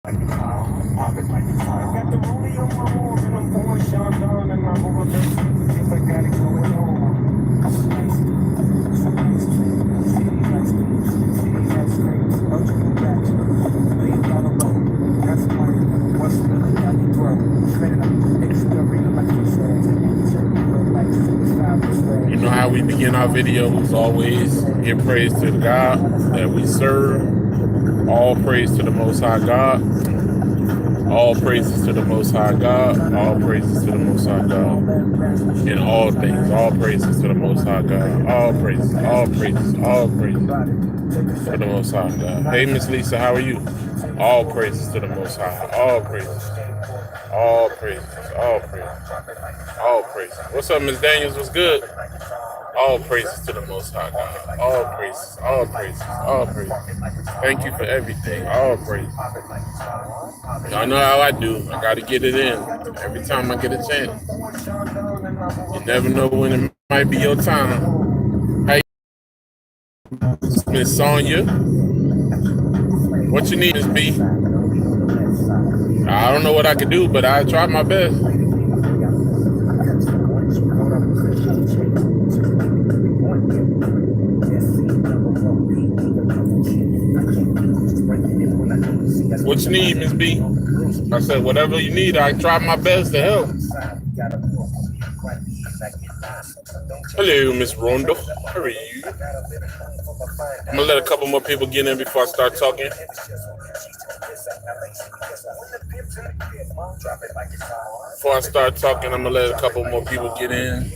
Got the rollie on my arm and I'm pouring Sean down and I'm over the if I got it going on. That's nice. That's nice. City lights, city lights, ultimate batch. $1 bill. That's money. What's really got me broke? Credit up, extra real like you said. You know how we begin our videos, always give praise to the God that we serve. All praise to the Most High God. All praises to the Most High God. All praises to the Most High God. In all things, all praises to the Most High God. All praises, all praises, all praises to the Most High God. Hey, Miss Lisa, how are you? All praises to the Most High. All praises. All praises. All praises. All praises. What's up, Miss Daniels? What's good? All praises to the Most High God. All praises. All praises. All praises. Thank you for everything. All praises. Y'all know how I do. I got to get it in every time I get a chance. You never know when it might be your time. Hey, Miss Sonia, what you need, Miss B? I don't know what I can do, but I tried my best. What you need, Miss B? I said, whatever you need, I tried my best to help. Hello, Miss Rondo. How are you? I'm gonna let a couple more people get in before I start talking. Before I start talking, I'm gonna let a couple more people get in.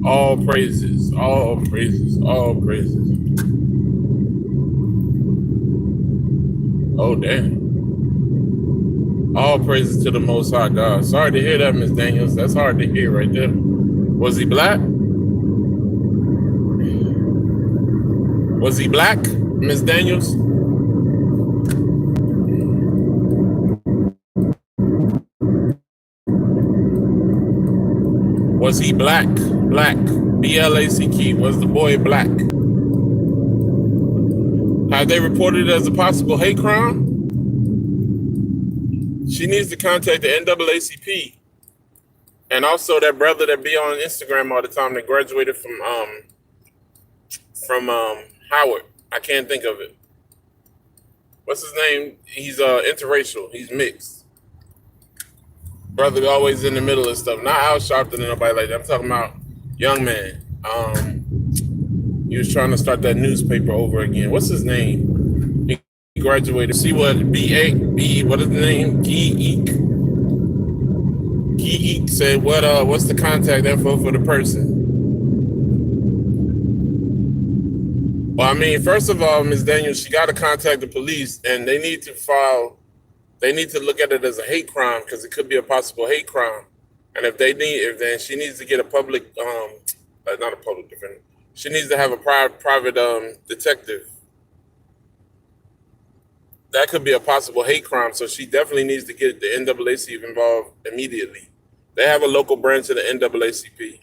All praises, all praises, all praises. Oh, damn. All praises to the Most High God. Sorry to hear that, Miss Daniels. That's hard to hear right there. Was he black? Was he black, Miss Daniels? Was he black? Black. B-L-A-C-K. Was the boy black? Have they reported it as a possible hate crime? She needs to contact the NAACP. And also that brother that be on Instagram all the time that graduated from Howard. I can't think of it. What's his name? He's interracial. He's mixed. Brother always in the middle of stuff. Not Al Sharpton and nobody like that. I'm talking about young man. He was trying to start that newspaper over again. What's his name? He graduated. See what B what is the name? Geek said what's the contact info for the person? Well, I mean, first of all, Ms. Daniels, she got to contact the police, and they need to look at it as a hate crime because it could be a possible hate crime. And then she needs to get a public, not a public defender. She needs to have a private detective. That could be a possible hate crime, so she definitely needs to get the NAACP involved immediately. They have a local branch of the NAACP.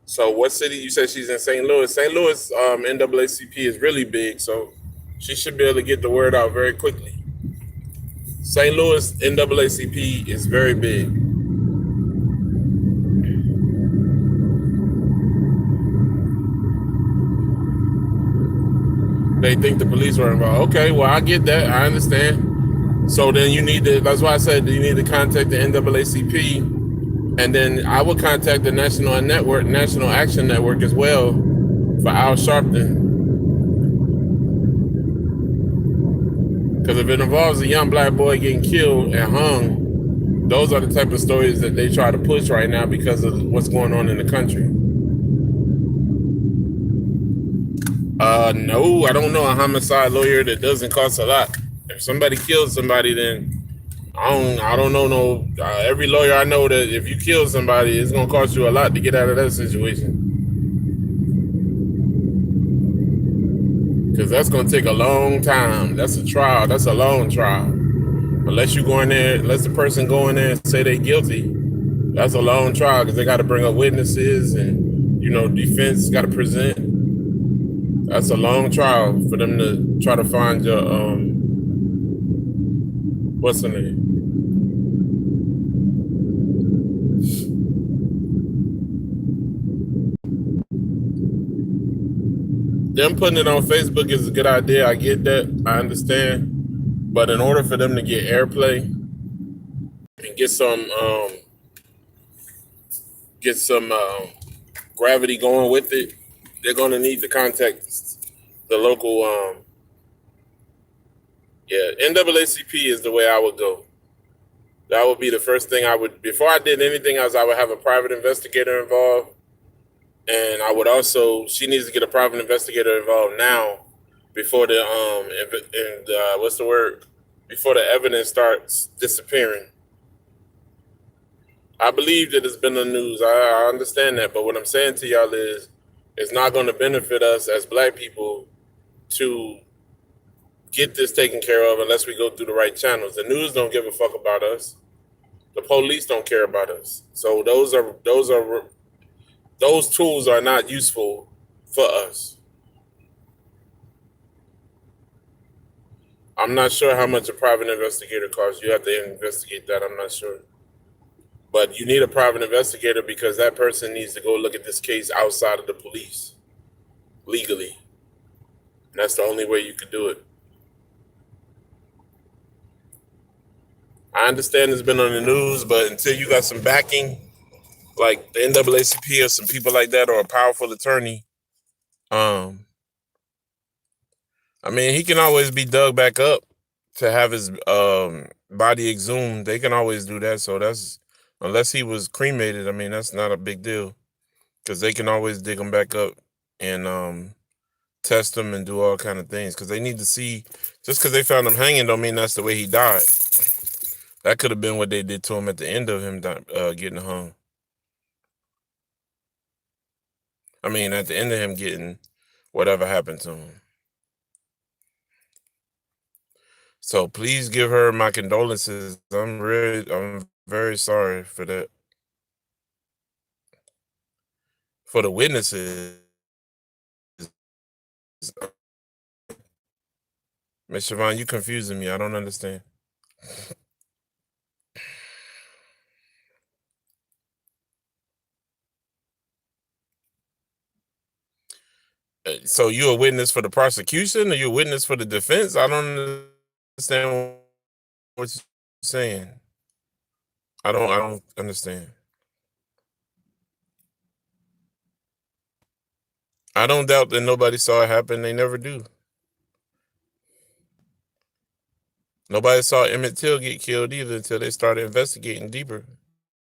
So what city? You said she's in St. Louis. St. Louis NAACP is really big, so she should be able to get the word out very quickly. St. Louis NAACP is very big. They think the police were involved. Okay, well, I get that. I understand. So then that's why I said you need to contact the NAACP, and then I would contact the National Action Network as well for Al Sharpton. Because if it involves a young black boy getting killed and hung, those are the type of stories that they try to push right now because of what's going on in the country. No, I don't know a homicide lawyer that doesn't cost a lot. If somebody kills somebody, then I don't know no. Every lawyer I know that if you kill somebody, it's gonna cost you a lot to get out of that situation. Because that's gonna take a long time. That's a trial. That's a long trial. Unless the person go in there and say they're guilty, that's a long trial because they got to bring up witnesses and defense got to present. That's a long trial for them to try to find your what's the name? Them putting it on Facebook is a good idea. I get that. I understand. But in order for them to get airplay and get some gravity going with it, they're gonna need to contact the local yeah, NAACP is the way I would go. That would be the first thing I would, before I did anything else, I would have a private investigator involved. And I would also, she needs to get a private investigator involved now before the, what's the word? Before the evidence starts disappearing. I believe that it's been in the news. I understand that. But what I'm saying to y'all is, it's not going to benefit us as black people to get this taken care of unless we go through the right channels. The news don't give a fuck about us. The police don't care about us. So those tools are not useful for us. I'm not sure how much a private investigator costs. You have to investigate that. I'm not sure. But you need a private investigator because that person needs to go look at this case outside of the police legally. And that's the only way you could do it. I understand it's been on the news, but until you got some backing, like the NAACP or some people like that, or a powerful attorney, I mean, he can always be dug back up to have his body exhumed. They can always do that. So that's, unless he was cremated, I mean, that's not a big deal because they can always dig him back up and test him and do all kind of things because they need to see. Just because they found him hanging don't mean that's the way he died. That could have been what they did to him at the end of him getting hung. I mean, at the end of him getting whatever happened to him. So please give her my condolences. I'm very sorry for that. For the witnesses, Miss Siobhan, you confusing me. I don't understand. So you a witness for the prosecution, or you a witness for the defense? I don't understand what you're saying. I don't understand. I don't doubt that nobody saw it happen. They never do. Nobody saw Emmett Till get killed either until they started investigating deeper.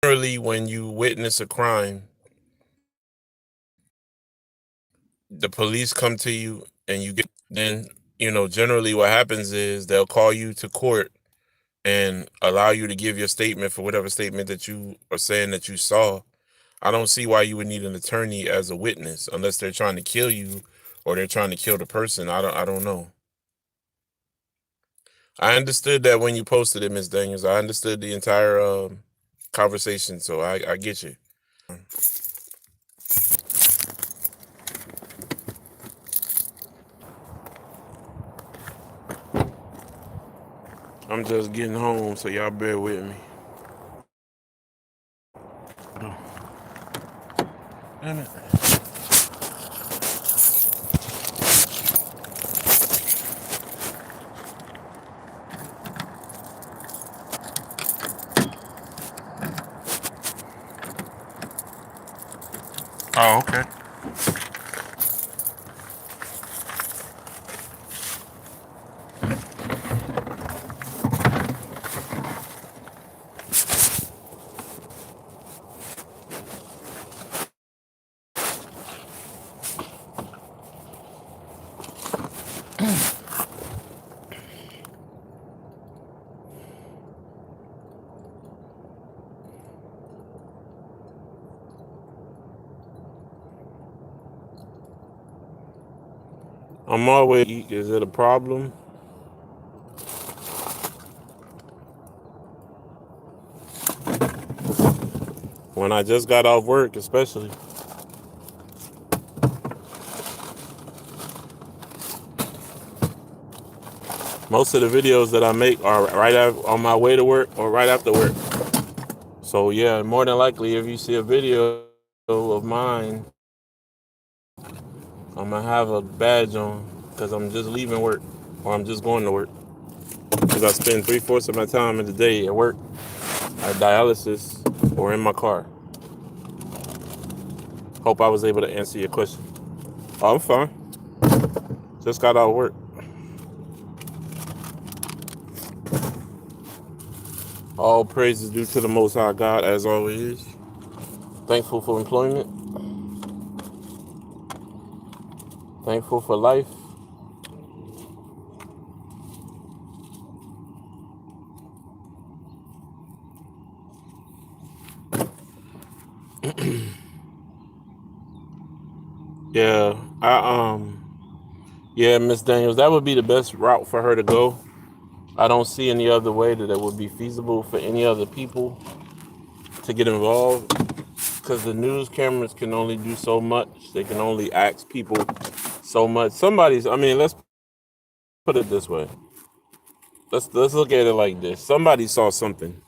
Generally, when you witness a crime, the police come to you and you get, then, generally what happens is they'll call you to court and allow you to give your statement for whatever statement that you are saying that you saw. I don't see why you would need an attorney as a witness unless they're trying to kill you or they're trying to kill the person. I don't know. I understood that when you posted it, Miss Daniels. I understood the entire conversation, so I get you. I'm just getting home, so y'all bear with me. Damn it. Oh, okay. I'm always. Is it a problem? When I just got off work, especially. Most of the videos that I make are on my way to work or right after work. So yeah, more than likely, if you see a video of mine, I'm gonna have a badge on because I'm just leaving work or I'm just going to work. Because I spend 3/4 of my time in the day at work, at dialysis, or in my car. Hope I was able to answer your question. Oh, I'm fine. Just got out of work. All praise is due to the Most High God, as always. Thankful for employment. Thankful for life. Yeah, yeah, Miss Daniels, that would be the best route for her to go. I don't see any other way that it would be feasible for any other people to get involved because the news cameras can only do so much. They can only ask people so much. I mean, let's put it this way. Let's look at it like this. Somebody saw something.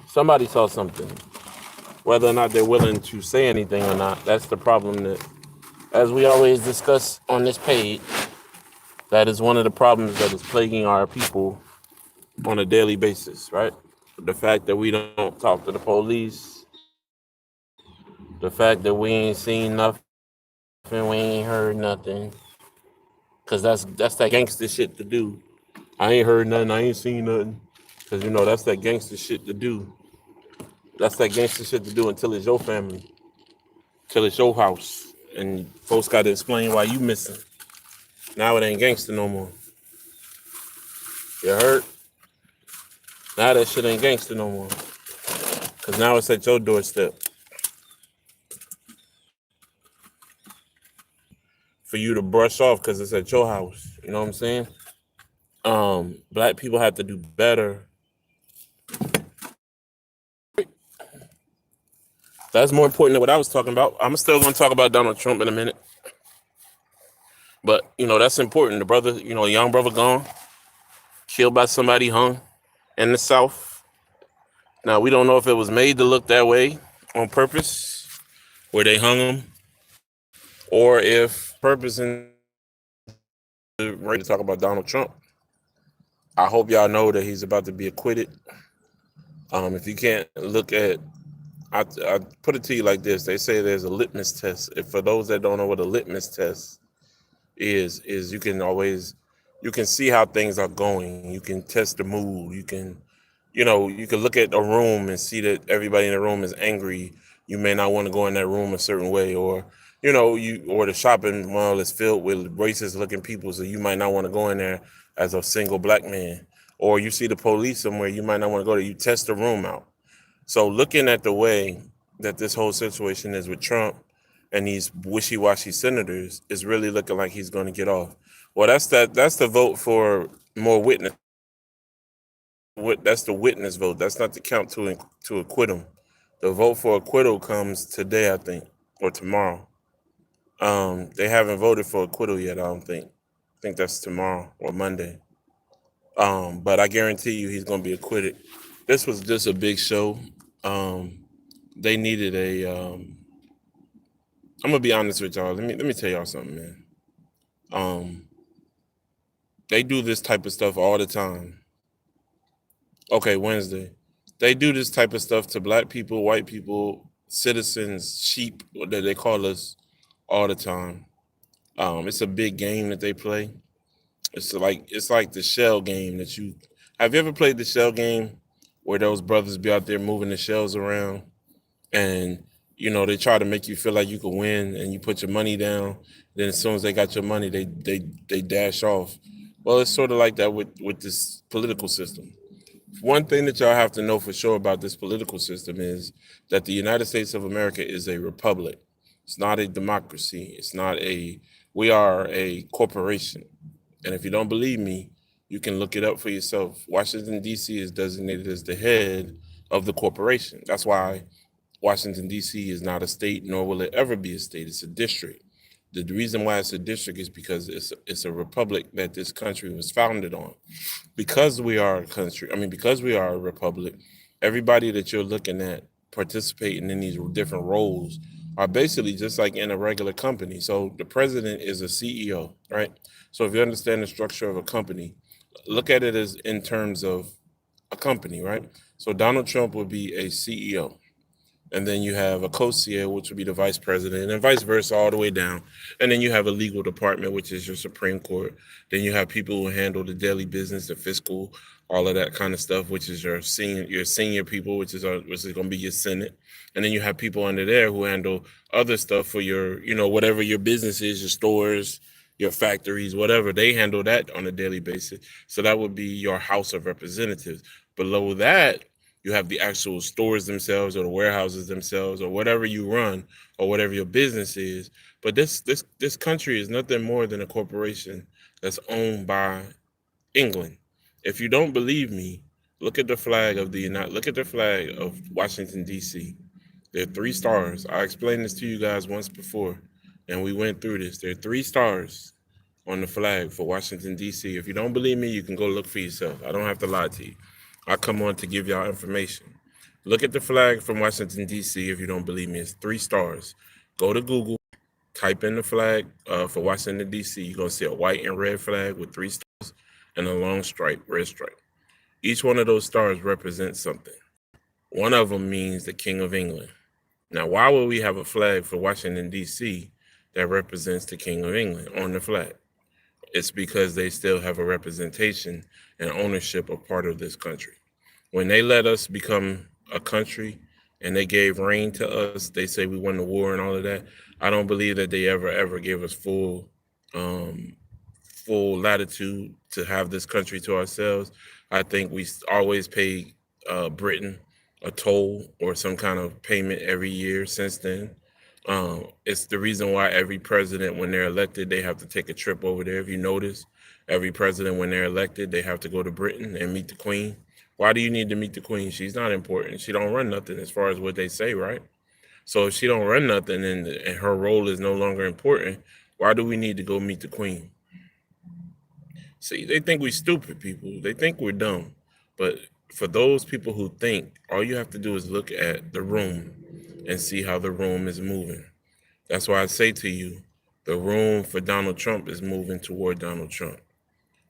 Somebody saw something. Whether or not they're willing to say anything or not, that's the problem that, as we always discuss on this page, that is one of the problems that is plaguing our people on a daily basis, right? The fact that we don't talk to the police, the fact that we ain't seen nothing, we ain't heard nothing, cause that's that gangster shit to do. I ain't heard nothing, I ain't seen nothing, cause that's that gangster shit to do. That's that gangster shit to do until it's your family, till it's your house, and folks got to explain why you missing. Now it ain't gangster no more. You heard? Now that shit ain't gangster no more, cause now it's at your doorstep for you to brush off, cause it's at your house. You know what I'm saying? Black people have to do better. That's more important than what I was talking about. I'm still gonna talk about Donald Trump in a minute, but that's important. The brother, young brother gone, killed by somebody, hung in the South. Now we don't know if it was made to look that way on purpose, where they hung him, or if purpose and ready to talk about Donald Trump. I hope y'all know that he's about to be acquitted. If you can't look at, I put it to you like this: they say there's a litmus test. If for those that don't know what a litmus test is you can see how things are going. You can test the mood. You can look at a room and see that everybody in the room is angry. You may not want to go in that room a certain way, or the shopping mall is filled with racist looking people, so you might not want to go in there as a single black man. Or you see the police somewhere, you might not want to go there. You test the room out. So looking at the way that this whole situation is with Trump and these wishy-washy senators, is really looking like he's going to get off. Well, that's the vote for more witness. That's the witness vote. That's not the count to acquit him. The vote for acquittal comes today, I think, or tomorrow. They haven't voted for acquittal yet. I don't think. I think that's tomorrow or Monday. But I guarantee you, he's going to be acquitted. This was just a big show. They needed a. I'm gonna be honest with y'all. Let me tell y'all something, man. Um, they do this type of stuff all the time. Okay, Wednesday. They do this type of stuff to black people, white people, citizens, sheep that they call us all the time. It's a big game that they play. It's like the shell game that you have you ever played the shell game where those brothers be out there moving the shells around and they try to make you feel like you can win and you put your money down. Then as soon as they got your money, they dash off. Well, it's sort of like that with this political system. One thing that y'all have to know for sure about this political system is that the United States of America is a republic. It's not a democracy. We are a corporation. And if you don't believe me, you can look it up for yourself. Washington, D.C. is designated as the head of the corporation. That's why Washington, D.C. is not a state, nor will it ever be a state. It's a district. The reason why it's a district is because it's a republic that this country was founded on. Because we are a country, I mean, because we are a republic, everybody that you're looking at participating in these different roles are basically just like in a regular company. So the president is a CEO, right? So if you understand the structure of a company, look at it as in terms of a company, right? So Donald Trump would be a CEO, and then you have a co-CEO, which would be the vice president, and vice versa all the way down. And then you have a legal department, which is your Supreme Court. Then you have people who handle the daily business, the fiscal, all of that kind of stuff, which is your senior people, which is going to be your Senate. And then you have people under there who handle other stuff for your, whatever your business is, your stores, your factories, whatever. They handle that on a daily basis. So that would be your House of Representatives. Below that, you have the actual stores themselves or the warehouses themselves or whatever you run or whatever your business is. But this country is nothing more than a corporation that's owned by England. If you don't believe me, look at the flag of Washington D.C. There are three stars. I explained this to you guys once before, and we went through this. There are three stars on the flag for Washington D.C. If you don't believe me, you can go look for yourself. I don't have to lie to you. I come on to give y'all information. Look at the flag from Washington D.C. If you don't believe me, it's three stars. Go to Google, type in the flag for Washington D.C. You're gonna see a white and red flag with three stars and a long stripe, red stripe. Each one of those stars represents something. One of them means the King of England. Now, why would we have a flag for Washington D.C. that represents the King of England on the flag? It's because they still have a representation and ownership of part of this country. When they let us become a country and they gave reign to us, they say we won the war and all of that. I don't believe that they ever gave us um, full latitude to have this country to ourselves. I think we always pay Britain a toll or some kind of payment every year since then. It's the reason why every president, when they're elected, they have to take a trip over there. If you notice, every president, when they're elected, they have to go to Britain and meet the Queen. Why do you need to meet the Queen? She's not important. She don't run nothing as far as what they say, right? So if she don't run nothing and her role is no longer important, why do we need to go meet the Queen? See, they think we stupid people. They think we're dumb. But for those people who think, all you have to do is look at the room and see how the room is moving. That's why I say to you, the room for Donald Trump is moving toward Donald Trump.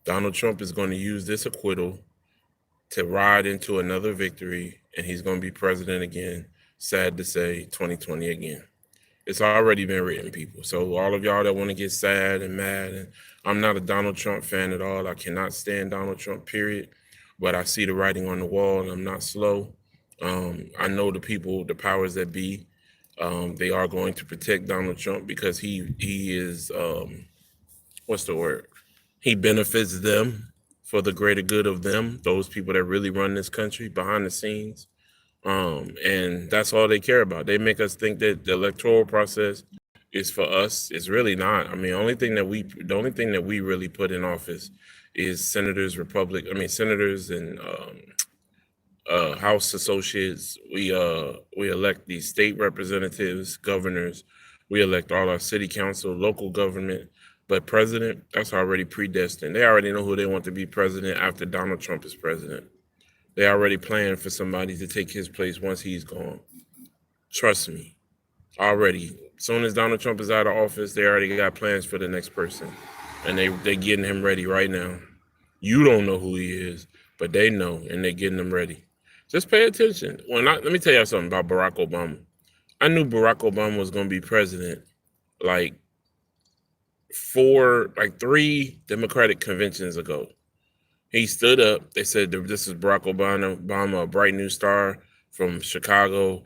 Donald Trump is going to use this acquittal to ride into another victory, and he's going to be president again. Sad to say, 2020 again. It's already been written, people. So all of y'all that want to get sad and mad, and I'm not a Donald Trump fan at all. I cannot stand Donald Trump, period. But I see the writing on the wall, and I'm not slow. I know the people, the powers that be, they are going to protect Donald Trump because he is what's the word? He benefits them for the greater good of them. Those people that really run this country behind the scenes. And that's all they care about. They make us think that the electoral process is for us. It's really not. I mean, the only thing that we really put in office is senators and House associates. We elect these state representatives, governors. We elect all our city council, local government. But president, that's already predestined. They already know who they want to be president after Donald Trump is president. They already planned for somebody to take his place once he's gone. Trust me, already. As soon as Donald Trump is out of office, they already got plans for the next person, and they getting him ready right now. You don't know who he is, but they know, and they're getting him ready. Just pay attention. Let me tell you something about Barack Obama. I knew Barack Obama was going to be president like three Democratic conventions ago. He stood up. They said this is Barack Obama, a bright new star from Chicago.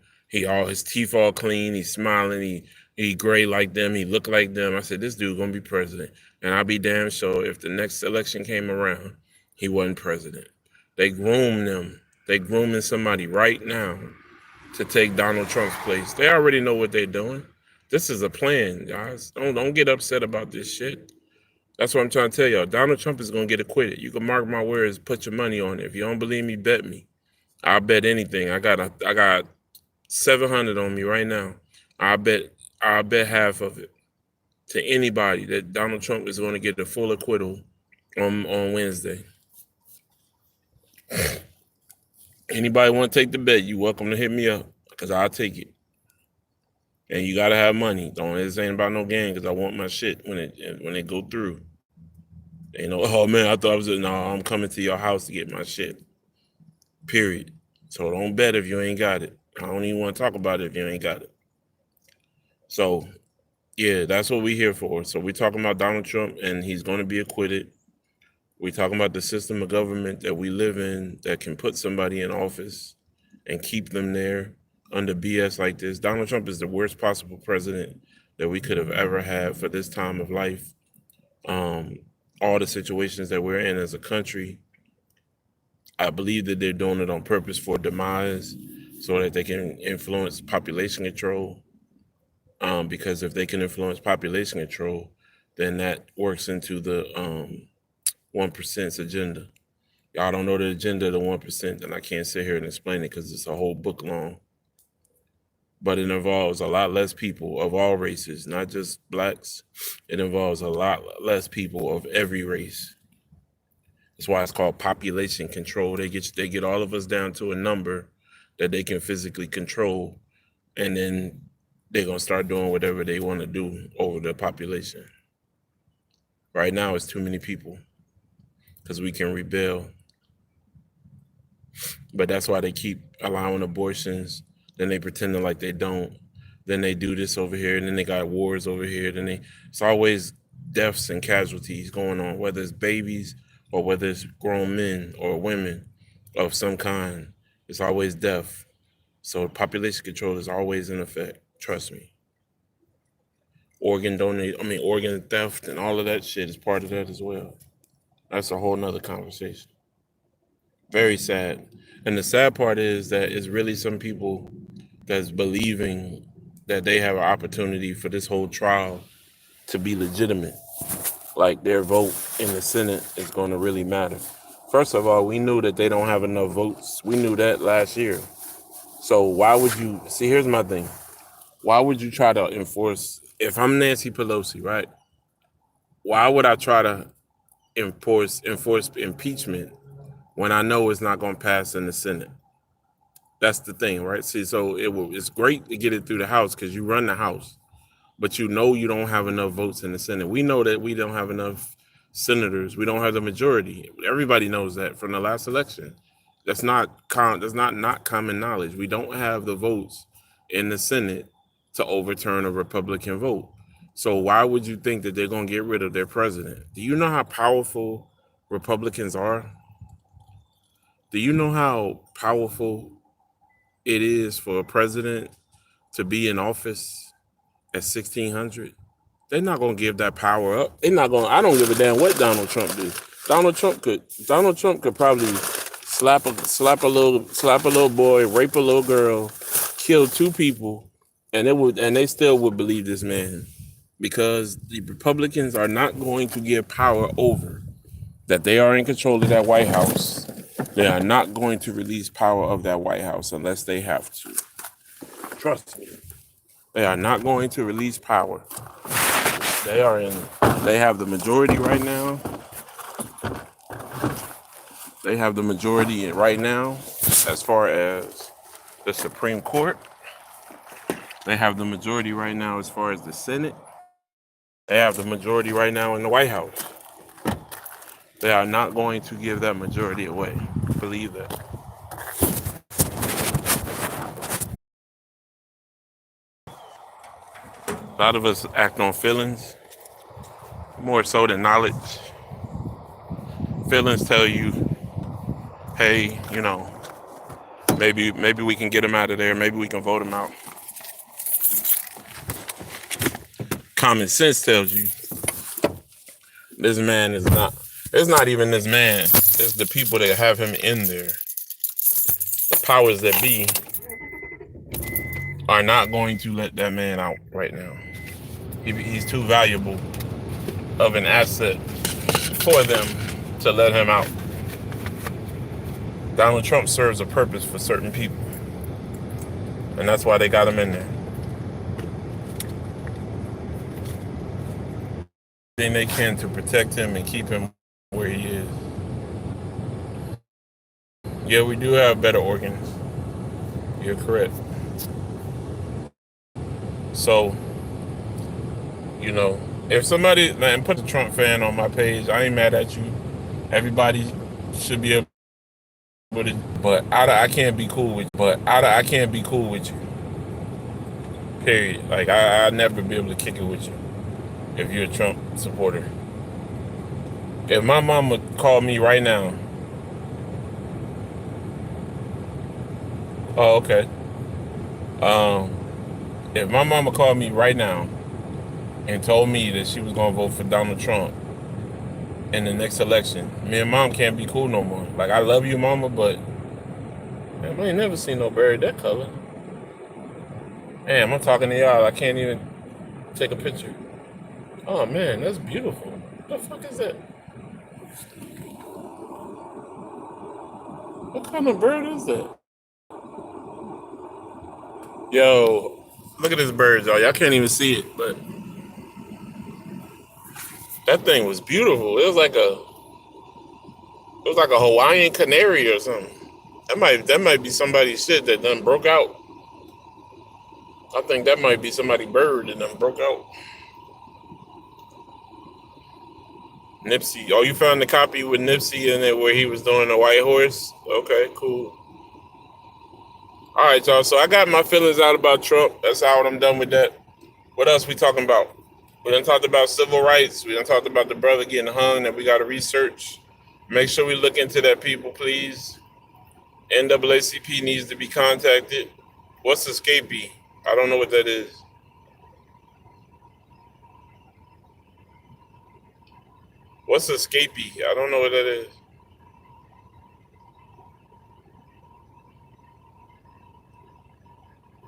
All his teeth all clean. He's smiling. He gray like them. He looked like them. I said, this dude gonna be president. And I'll be damn sure if the next election came around, he wasn't president. They groomed them. They grooming somebody right now to take Donald Trump's place. They already know what they're doing. This is a plan, guys. Don't get upset about this shit. That's what I'm trying to tell y'all. Donald Trump is gonna get acquitted. You can mark my words. Put your money on it. If you don't believe me, bet me. I'll bet anything. I got 700 on me right now. I bet half of it. to anybody that Donald Trump is going to get a full acquittal on Wednesday. Anybody want to take the bet, you welcome to hit me up, because I'll take it. And you got to have money. Don't this ain't about no game, because I want my shit when it go through. You know, oh man, I thought I was no, I'm coming to your house to get my shit. Period. So don't bet if you ain't got it. I don't even want to talk about it if you ain't got it. So yeah, that's what we're here for. So we're talking about Donald Trump, and he's going to be acquitted. We're talking about the system of government that we live in that can put somebody in office and keep them there under BS like this. Donald Trump is the worst possible president that we could have ever had for this time of life. All the situations that we're in as a country, I believe that they're doing it on purpose for demise so that they can influence population control. Because if they can influence population control, then that works into the 1%'s agenda. Y'all don't know the agenda of the 1%, then I can't sit here and explain it because it's a whole book long. But it involves a lot less people of all races, not just blacks. It involves a lot less people of every race. That's why it's called population control. They get all of us down to a number that they can physically control, and then they're gonna start doing whatever they want to do over the population. Right now, it's too many people because we can rebel. But that's why they keep allowing abortions. Then they pretending like they don't. Then they do this over here, and then they got wars over here. It's always deaths and casualties going on, whether it's babies or whether it's grown men or women of some kind. It's always death. So population control is always in effect. Trust me. Organ theft and all of that shit is part of that as well. That's a whole nother conversation. Very sad. And the sad part is that it's really some people that's believing that they have an opportunity for this whole trial to be legitimate. Like their vote in the Senate is going to really matter. First of all, we knew that they don't have enough votes. We knew that last year. So why would you see? Here's my thing. Why would you try to enforce? If I'm Nancy Pelosi, right? Why would I try to enforce impeachment when I know it's not going to pass in the Senate? That's the thing, right? See, so it's great to get it through the House because you run the House, but you know you don't have enough votes in the Senate. We know that we don't have enough senators. We don't have the majority. Everybody knows that from the last election. That's not common knowledge. We don't have the votes in the Senate to overturn a Republican vote. So why would you think that they're going to get rid of their president? Do you know how powerful Republicans are? Do you know how powerful it is for a president to be in office at 1600? They're not going to give that power up. They're not going. I don't give a damn what Donald Trump do. Donald Trump could probably slap a little boy, rape a little girl, kill two people, and they still would believe this man, because the Republicans are not going to give power over. That they are in control of that White House. They are not going to release power of that White House unless they have to. Trust me. They are not going to release power. They have the majority right now. They have the majority right now as far as the Supreme Court. They have the majority right now as far as the Senate. They have the majority right now in the White House. They are not going to give that majority away. Believe that. A lot of us act on feelings more so than knowledge. Feelings tell you, hey, maybe we can get him out of there. Maybe we can vote him out. Common sense tells you this man is not. It's not even this man. It's the people that have him in there. The powers that be are not going to let that man out right now. He's too valuable of an asset for them to let him out. Donald Trump serves a purpose for certain people, and that's why they got him in there. they can to protect him and keep him where he is. Yeah, we do have better organs. You're correct. So, you know, if somebody and put the Trump fan on my page, I ain't mad at you. Everybody should be able to, but I can't be cool with you. I can't be cool with you. Period. Like I'll never be able to kick it with you if you're a Trump supporter. If my mama called me right now, oh okay. Um, if my mama called me right now and told me that she was gonna vote for Donald Trump in the next election, me and mom can't be cool no more. Like I love you, mama, but man, I ain't never seen no bird that color. Damn, I'm talking to y'all. I can't even take a picture. Oh man, that's beautiful. What the fuck is that? What kind of bird is that? Yo, look at this bird, y'all. Y'all can't even see it, but that thing was beautiful. It was like a Hawaiian canary or something. That might be somebody's shit that done broke out. I think that might be somebody's bird that done broke out. Nipsey. Oh, you found the copy with Nipsey in it where he was doing the white horse? Okay, cool. All right, y'all. So I got my feelings out about Trump. That's how I'm done with that. What else we talking about? We done talked about civil rights. We done talked about the brother getting hung that we got to research. Make sure we look into that, people, please. NAACP needs to be contacted. What's escapee? I don't know what that is. What's escapee? I don't know what that is.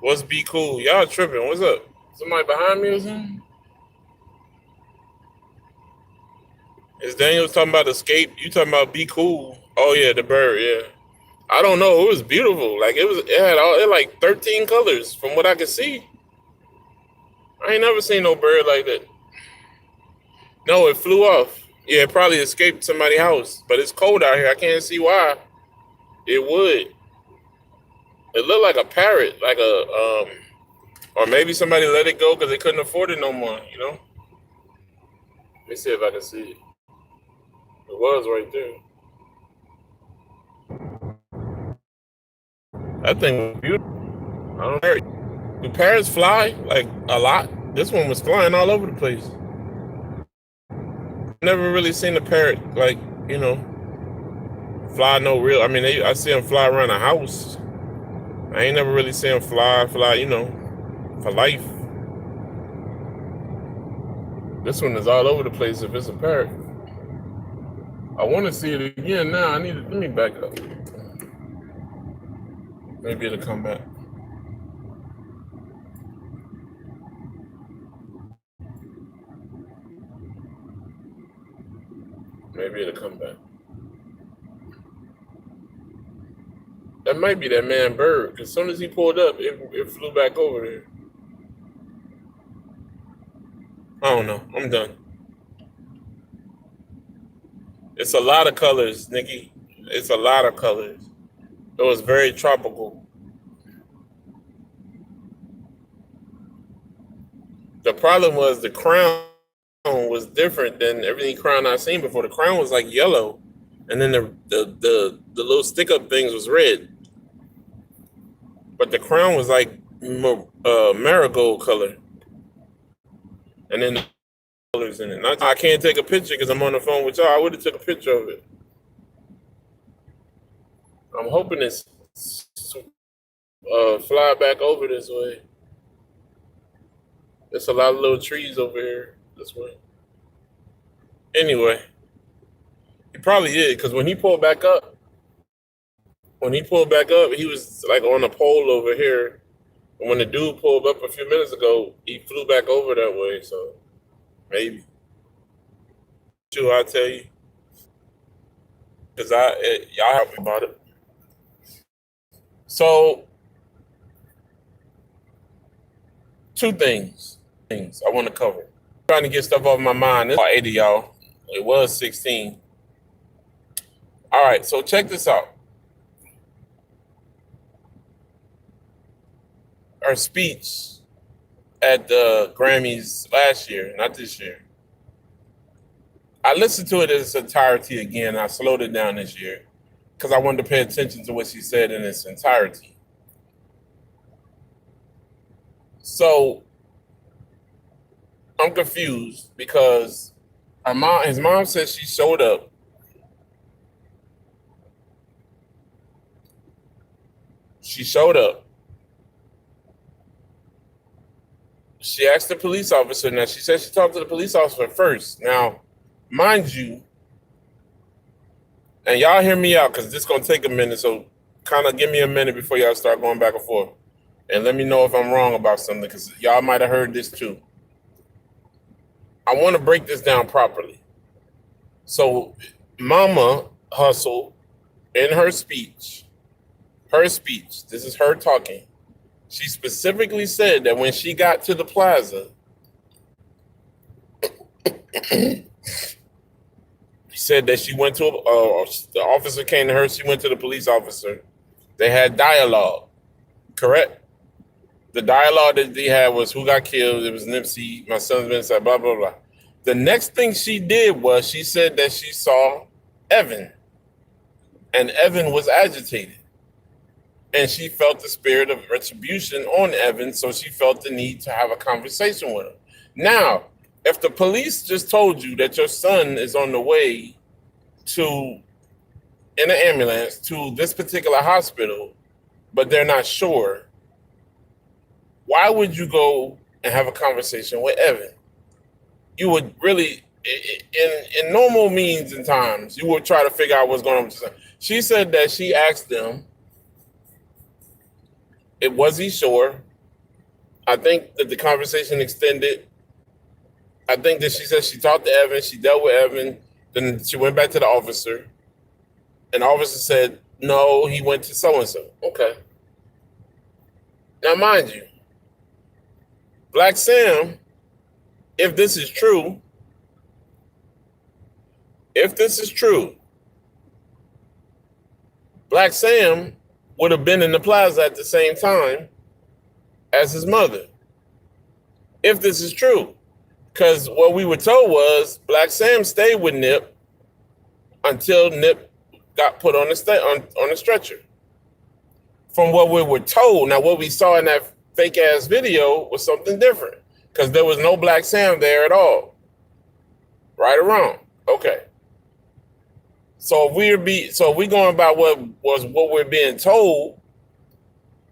What's be cool? Y'all tripping. What's up? Somebody behind me or something? Is Daniel's talking about escape? You talking about be cool? Oh yeah, the bird. Yeah. I don't know. It was beautiful. Like it had like 13 colors from what I could see. I ain't never seen no bird like that. No, it flew off. Yeah, it probably escaped somebody's house. But it's cold out here. I can't see why. It would. It looked like a parrot, like or maybe somebody let it go because they couldn't afford it no more. Let me see if I can see it. It was right there. That thing was beautiful. I don't know. Do parrots fly like a lot? This one was flying all over the place. Never really seen a parrot like you know fly no real. I mean, I see them fly around a house. I ain't never really seen them fly. For life. This one is all over the place. If it's a parrot, I want to see it again now. Let me back up. Maybe it'll come back. Maybe it'll come back. That might be that man bird. As soon as he pulled up, it flew back over there. I don't know. I'm done. It's a lot of colors, Nikki. It's a lot of colors. It was very tropical. The problem was the crown was different than everything crown I've seen before. The crown was like yellow, and then the little stick up things was red. But the crown was like marigold color, and then the colors in it. I can't take a picture because I'm on the phone with y'all. I would have took a picture of it. I'm hoping it's fly back over this way. There's a lot of little trees over here this way. Anyway, he probably did because when he pulled back up, he was like on a pole over here. And when the dude pulled up a few minutes ago, he flew back over that way. So maybe. Sure, I'll tell you because y'all help me about it. So two things I want to cover. trying to get stuff off my mind. It's 80, y'all. It was 16. All right, so check this out. Her speech at the Grammys last year, not this year. I listened to it in its entirety again. I slowed it down this year because I wanted to pay attention to what she said in its entirety. So I'm confused because his mom said she showed up. She showed up. She asked the police officer. Now, she said she talked to the police officer first. Now, mind you, and y'all hear me out because this is going to take a minute. So kind of give me a minute before y'all start going back and forth. And let me know if I'm wrong about something because y'all might have heard this too. I want to break this down properly. So Mama Hustle, in her speech, this is her talking. She specifically said that when she got to the plaza, she said that she went to, the officer came to her, she went to the police officer. They had dialogue, correct? The dialogue that they had was who got killed, it was Nipsey, my son's been said, blah, blah, blah. The next thing she did was she said that she saw Evan, and Evan was agitated. And she felt the spirit of retribution on Evan, so she felt the need to have a conversation with him. Now, if the police just told you that your son is on the way in an ambulance to this particular hospital, but they're not sure, why would you go and have a conversation with Evan? You would really, in normal means and times, you would try to figure out what's going on with your son. She said that she asked them, was he sure? I think that the conversation extended. I think that she said she talked to Evan, she dealt with Evan, then she went back to the officer, and the officer said, no, he went to so-and-so. Okay. Now, mind you, Black Sam, if this is true, Black Sam would have been in the plaza at the same time as his mother. If this is true. Because what we were told was Black Sam stayed with Nip until Nip got put on a stretcher. From what we were told, now what we saw in that fake ass video was something different. Because there was no Black Sam there at all. Right or wrong? Okay. So if we going about what we're being told,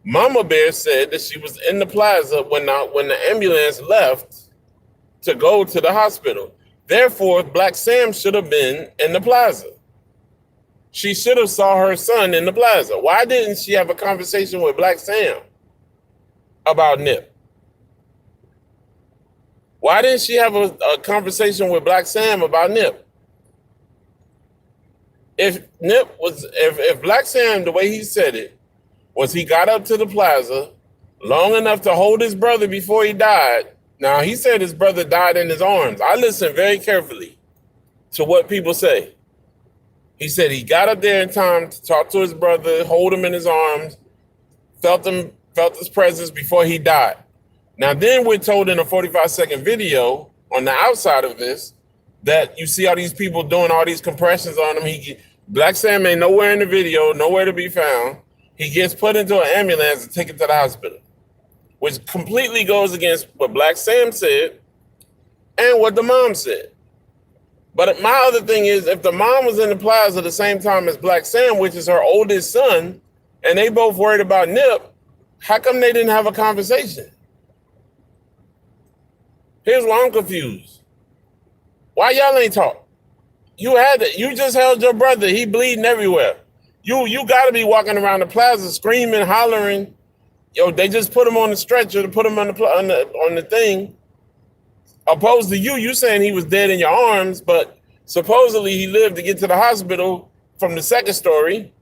Mama Bear said that she was in the plaza when the ambulance left to go to the hospital. Therefore, Black Sam should have been in the plaza. She should have saw her son in the plaza. Why didn't she have a conversation with Black Sam about Nip? Why didn't she have a conversation with Black Sam about Nip? If Black Sam, the way he said it, was he got up to the plaza long enough to hold his brother before he died. Now, he said his brother died in his arms. I listened very carefully to what people say. He said he got up there in time to talk to his brother, hold him in his arms, felt his presence before he died. Now, then we're told in a 45-second video on the outside of this that you see all these people doing all these compressions on him. Black Sam ain't nowhere in the video, nowhere to be found. He gets put into an ambulance and taken to the hospital, which completely goes against what Black Sam said and what the mom said. But my other thing is, if the mom was in the plaza at the same time as Black Sam, which is her oldest son, and they both worried about Nip, how come they didn't have a conversation? Here's why I'm confused. Why y'all ain't talk? You just held your brother. He bleeding everywhere. You got to be walking around the plaza screaming, hollering. Yo, they just put him on the stretcher to put him on the thing. Opposed to you saying he was dead in your arms, but supposedly he lived to get to the hospital from the second story.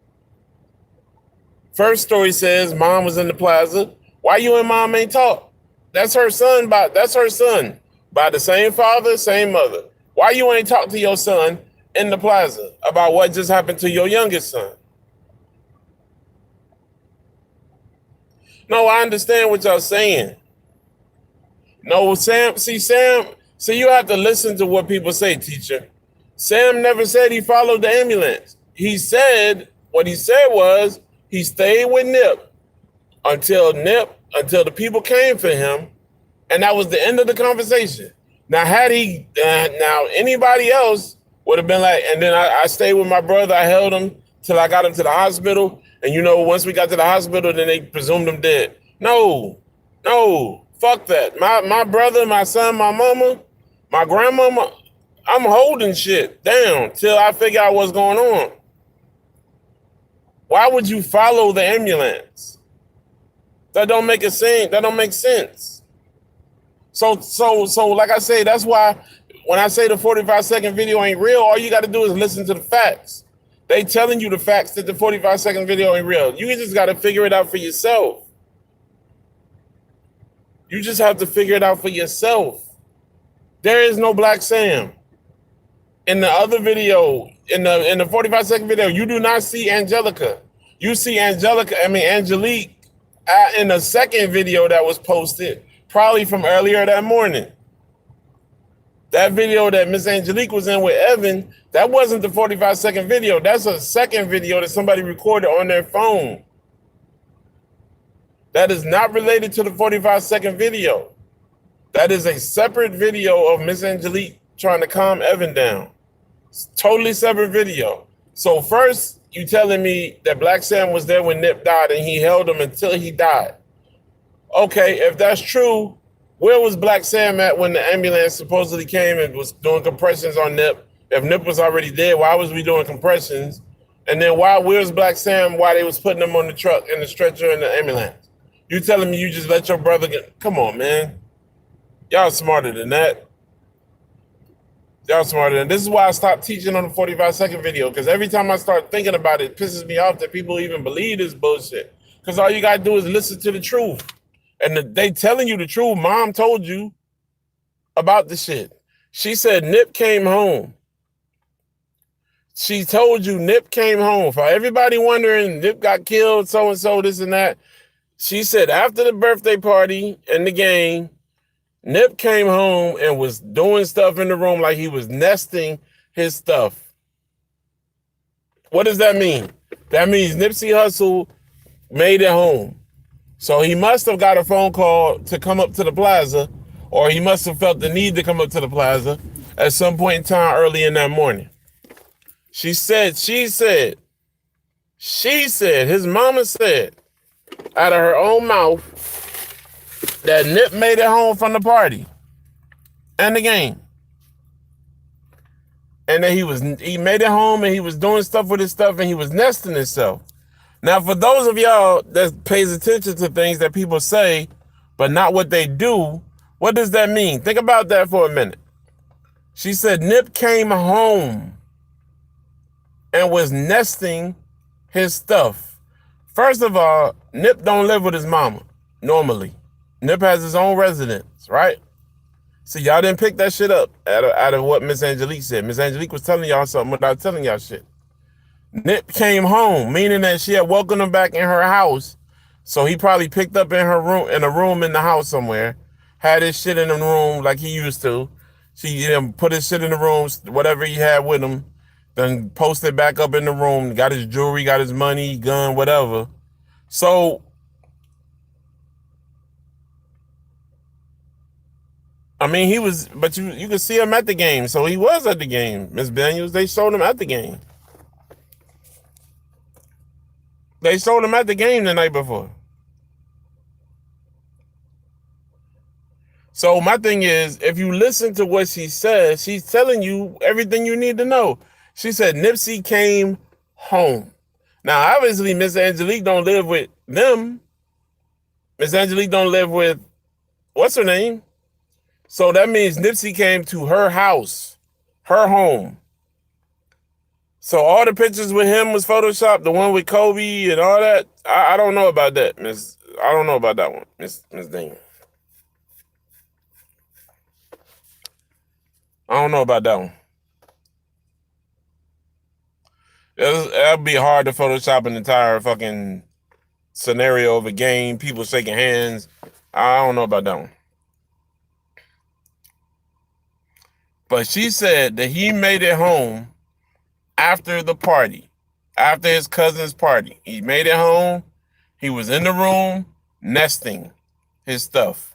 First story says mom was in the plaza. Why you and mom ain't talk? That's her son. That's her son. By the same father, same mother. Why you ain't talk to your son in the plaza about what just happened to your youngest son? No, I understand what y'all saying. No, Sam, see, you have to listen to what people say, teacher. Sam never said he followed the ambulance. What he said was he stayed with until the people came for him, and that was the end of the conversation. Now, now anybody else would have been like, and then I stayed with my brother. I held him till I got him to the hospital. And once we got to the hospital, then they presumed him dead. No, fuck that. My brother, my son, my mama, my grandmama, I'm holding shit down till I figure out what's going on. Why would you follow the ambulance? That don't make sense. That don't make sense. So like I say, that's why when I say the 45-second video ain't real, all you got to do is listen to the facts. They telling you the facts that the 45-second video ain't real. You just got to figure it out for yourself. You just have to figure it out for yourself. There is no Black Sam. In the other video, in the 45-second video, you do not see Angelica. You see Angelique in the second video that was posted, probably from earlier that morning. That video that Miss Angelique was in with Evan, that wasn't the 45-second video. That's a second video that somebody recorded on their phone. That is not related to the 45-second video. That is a separate video of Miss Angelique trying to calm Evan down. It's totally separate video. So first, you telling me that Black Sam was there when Nip died and he held him until he died. Okay, if that's true, where was Black Sam at when the ambulance supposedly came and was doing compressions on Nip? If Nip was already dead, why was we doing compressions? And then where's Black Sam while they was putting him on the truck and the stretcher and the ambulance? You telling me you just let your brother get... Come on, man. Y'all smarter than that. This is why I stopped teaching on the 45-second video, because every time I start thinking about it, it pisses me off that people even believe this bullshit. Because all you got to do is listen to the truth. And they telling you the truth. Mom told you about the shit. She said Nip came home. She told you Nip came home. For everybody wondering, Nip got killed, so-and-so, this and that. She said after the birthday party and the game, Nip came home and was doing stuff in the room like he was nesting his stuff. What does that mean? That means Nipsey Hussle made it home. So he must have got a phone call to come up to the plaza, or he must have felt the need to come up to the plaza at some point in time early in that morning. She said, his mama said out of her own mouth that Nip made it home from the party and the game. And that he made it home and he was doing stuff with his stuff and he was nesting himself. Now, for those of y'all that pays attention to things that people say, but not what they do, what does that mean? Think about that for a minute. She said Nip came home and was nesting his stuff. First of all, Nip don't live with his mama, normally. Nip has his own residence, right? See, y'all didn't pick that shit up out of what Miss Angelique said. Miss Angelique was telling y'all something without telling y'all shit. Nip came home, meaning that she had welcomed him back in her house. So he probably picked up in a room in the house somewhere, had his shit in the room like he used to. She put his shit in the room, whatever he had with him, then posted back up in the room, got his jewelry, got his money, gun, whatever. So, I mean, he was, but you could see him at the game. So he was at the game, Miss Daniels. They showed him at the game. They showed him at the game the night before. So my thing is, if you listen to what she says, she's telling you everything you need to know. She said Nipsey came home. Now, obviously, Miss Angelique don't live with them. Miss Angelique don't live with, what's her name? So that means Nipsey came to her house, her home. So all the pictures with him was photoshopped, the one with Kobe and all that. I don't know about that, I don't know about that one, Miss Daniel. I don't know about that one. That'd be hard to Photoshop an entire fucking scenario of a game, people shaking hands. I don't know about that one. But she said that he made it home after the party, after his cousin's party. He made it home. He was in the room nesting his stuff.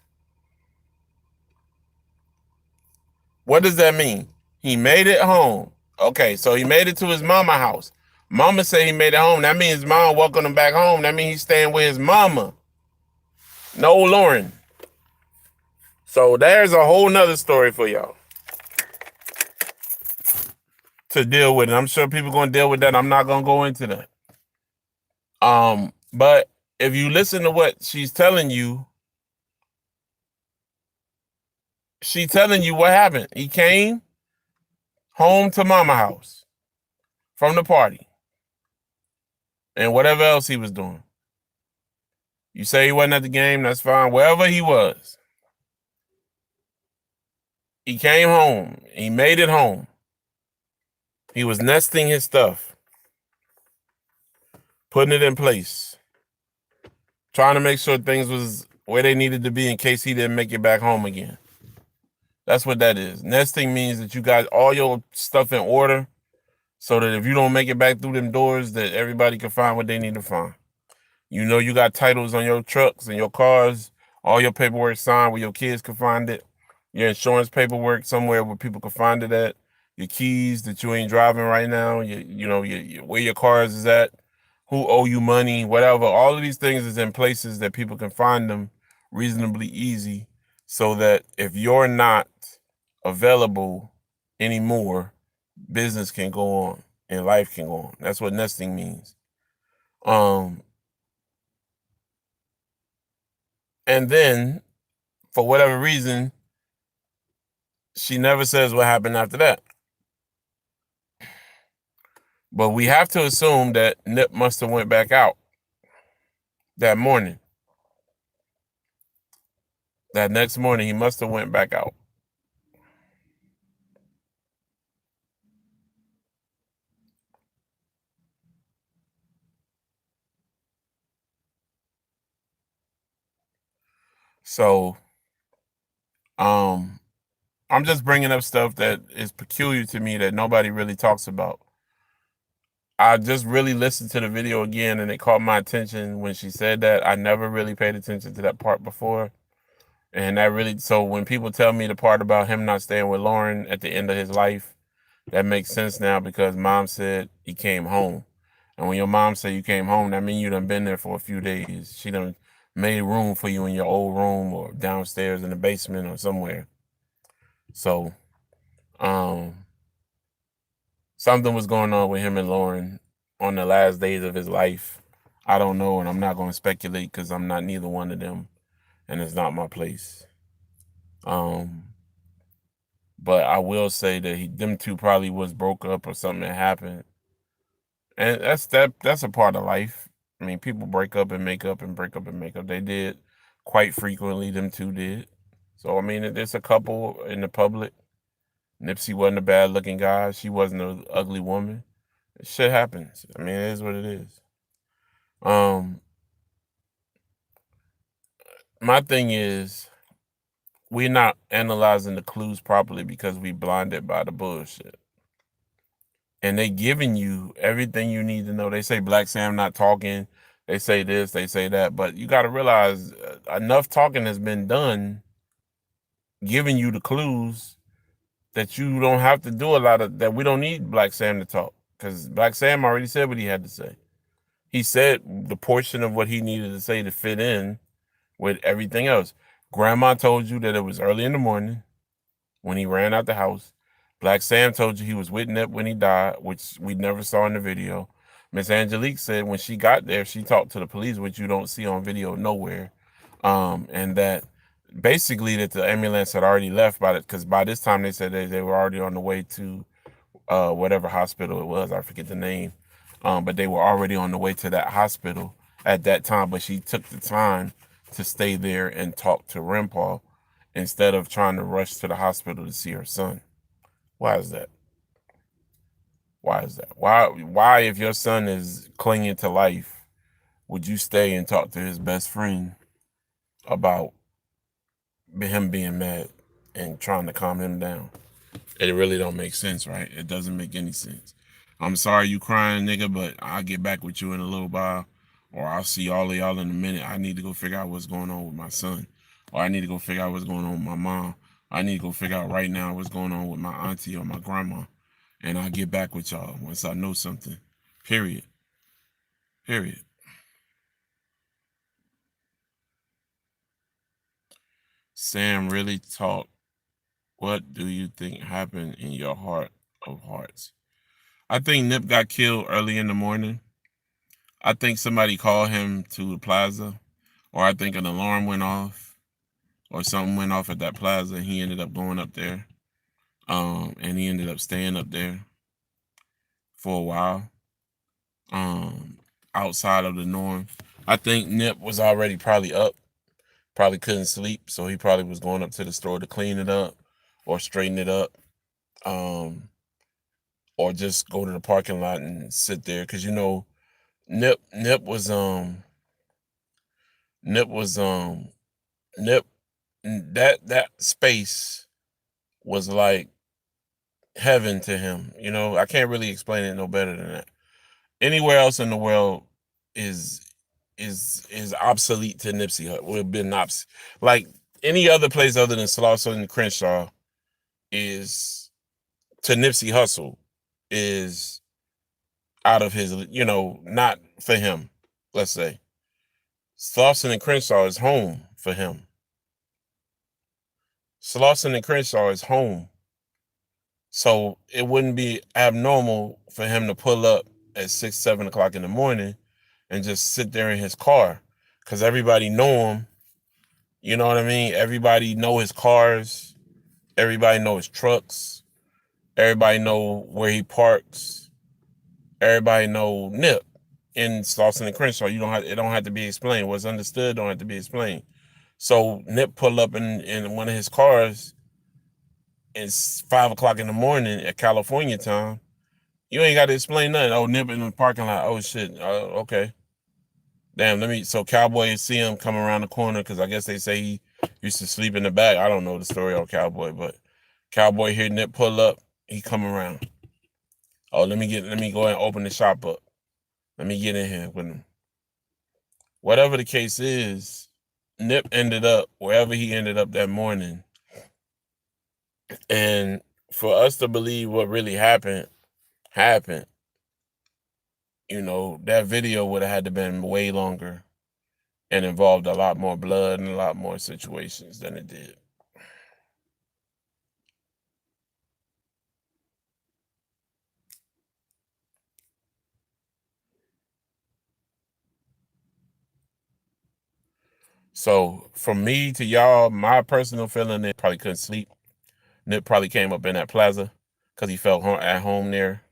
What does that mean? He made it home. Okay, so he made it to his mama house. Mama said he made it home. That means his mom welcomed him back home. That means he's staying with his mama. No Lauren. So there's a whole nother story for y'all to deal with. And I'm sure people gonna deal with that. I'm not gonna go into that. But if you listen to what she's telling you what happened. He came home to mama house from the party and whatever else he was doing. You say he wasn't at the game, that's fine. Wherever he was, he came home. He made it home. He was nesting his stuff, putting it in place, trying to make sure things was where they needed to be in case he didn't make it back home again. That's what that is. Nesting means that you got all your stuff in order so that if you don't make it back through them doors, that everybody can find what they need to find. You know you got titles on your trucks and your cars, all your paperwork signed where your kids can find it, your insurance paperwork somewhere where people can find it at, your keys that you ain't driving right now, where your cars is at, who owe you money, whatever. All of these things is in places that people can find them reasonably easy so that if you're not available anymore, business can go on and life can go on. That's what nesting means. And then, for whatever reason, she never says what happened after that. But we have to assume that Nip must have went back out that morning. That next morning, he must have went back out. So, I'm just bringing up stuff that is peculiar to me that nobody really talks about. I just really listened to the video again and it caught my attention when she said that. I never really paid attention to that part before. And that really, so when people tell me the part about him not staying with Lauren at the end of his life, that makes sense now because mom said he came home. And when your mom said you came home, that means you done been there for a few days. She done made room for you in your old room or downstairs in the basement or somewhere. So, something was going on with him and Lauren on the last days of his life. I don't know, and I'm not going to speculate because I'm not neither one of them, and it's not my place. But I will say that them two probably was broke up or something that happened, and that's a part of life. I mean, people break up and make up and break up and make up. They did quite frequently. Them two did. So I mean, there's a couple in the public. Nipsey wasn't a bad looking guy. She wasn't an ugly woman. Shit happens. I mean, it is what it is. My thing is we're not analyzing the clues properly because we blinded by the bullshit. And they giving you everything you need to know. They say Black Sam not talking. They say this, they say that. But you got to realize enough talking has been done giving you the clues that you don't have to do a lot of, that we don't need Black Sam to talk. Because Black Sam already said what he had to say. He said the portion of what he needed to say to fit in with everything else. Grandma told you that it was early in the morning when he ran out the house. Black Sam told you he was with Nip when he died, which we never saw in the video. Miss Angelique said when she got there, she talked to the police, which you don't see on video nowhere. And that basically that the ambulance had already left because by this time they said they were already on the way to whatever hospital it was. I forget the name. But they were already on the way to that hospital at that time. But she took the time to stay there and talk to Rempal instead of trying to rush to the hospital to see her son. Why is that? Why is that? Why if your son is clinging to life, would you stay and talk to his best friend about him being mad and trying to calm him down? It really don't make sense, right? It doesn't make any sense. I'm sorry you crying, nigga, but I'll get back with you in a little while, or I'll see all of y'all in a minute. I need to go figure out what's going on with my son, or I need to go figure out what's going on with my mom. I need to go figure out right now what's going on with my auntie or my grandma, and I'll get back with y'all once I know something. Period. Period. Sam really talked. What do you think happened in your heart of hearts? I think Nip got killed early in the morning. I think somebody called him to the plaza, or I think an alarm went off, or something went off at that plaza, and he ended up going up there. And he ended up staying up there for a while, outside of the norm. I think Nip was already probably up, probably couldn't sleep, so he probably was going up to the store to clean it up, or straighten it up, or just go to the parking lot and sit there, because Nip was Nip was Nip that space was like heaven to him. I can't really explain it no better than that. Anywhere else in the world is is obsolete to Nipsey Hussle. Would have been like any other place other than Slauson and Crenshaw is to Nipsey Hussle is out of his, not for him. Let's say Slauson and Crenshaw is home for him. Slauson and Crenshaw is home. So it wouldn't be abnormal for him to pull up at 6, 7 o'clock in the morning and just sit there in his car, because everybody know him. You know what I mean? Everybody know his cars. Everybody know his trucks. Everybody know where he parks. Everybody know Nip in Slauson and Crenshaw. It don't have to be explained. What's understood don't have to be explained. So Nip pull up in one of his cars. It's 5 o'clock in the morning at California time. You ain't got to explain nothing. Oh, Nip in the parking lot. Oh shit. Okay. Damn. So Cowboy see him come around the corner, because I guess they say he used to sleep in the back. I don't know the story on Cowboy, but Cowboy hear Nip pull up. He come around. Oh, let me go and open the shop up. Let me get in here with him. Whatever the case is, Nip ended up wherever he ended up that morning. And for us to believe what really happened, that video would have had to been way longer and involved a lot more blood and a lot more situations than it did. So from me to y'all, my personal feeling, they probably couldn't sleep. Nip probably came up in that plaza because he felt at home there.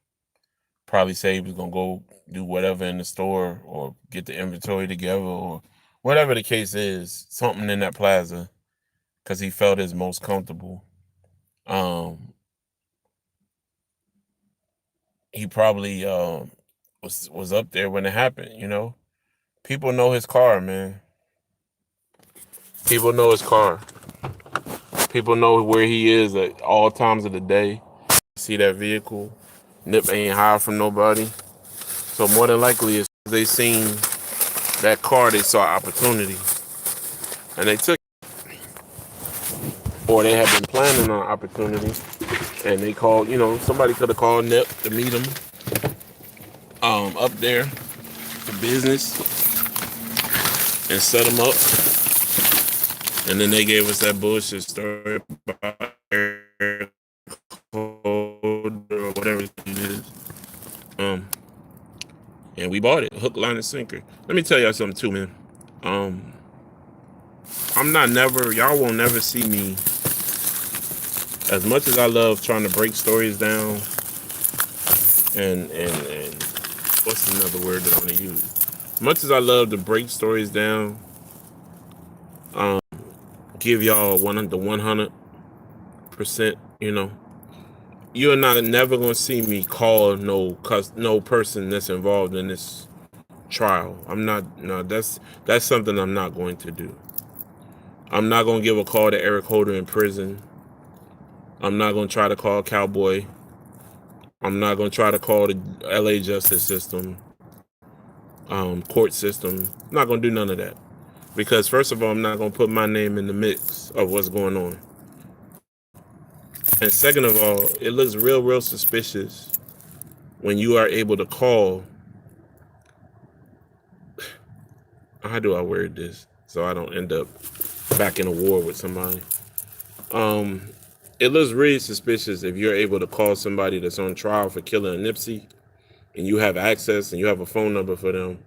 Probably say he was going to go do whatever in the store or get the inventory together or whatever the case is, something in that plaza, because he felt his most comfortable. He probably was up there when it happened. People know his car, man. People know his car. People know where he is at all times of the day. See that vehicle. Nip ain't hide from nobody. So more than likely, as they seen that car, they saw opportunity. And they took it. Or they had been planning on opportunity. And they called, somebody could have called Nip to meet him up there for business and set him up. And then they gave us that bullshit story about air code or whatever it is. And we bought it, hook, line, and sinker. Let me tell y'all something too, man. Y'all won't never see me, as much as I love trying to break stories down and what's another word that I want to use? As much as I love to break stories down, give y'all the 100%, you're not never gonna see me call no person that's involved in this trial. I'm not. No, that's something I'm not going to do. I'm not gonna give a call to Eric Holder in prison. I'm not gonna try to call Cowboy. I'm not gonna try to call the LA justice system, court system. I'm not gonna do none of that because first of all, I'm not gonna put my name in the mix of what's going on, and second of all, it looks real suspicious when you are able to call. How do I word this so I don't end up back in a war with somebody? Um, it looks really suspicious if you're able to call somebody that's on trial for killing a Nipsey and you have access and you have a phone number for them,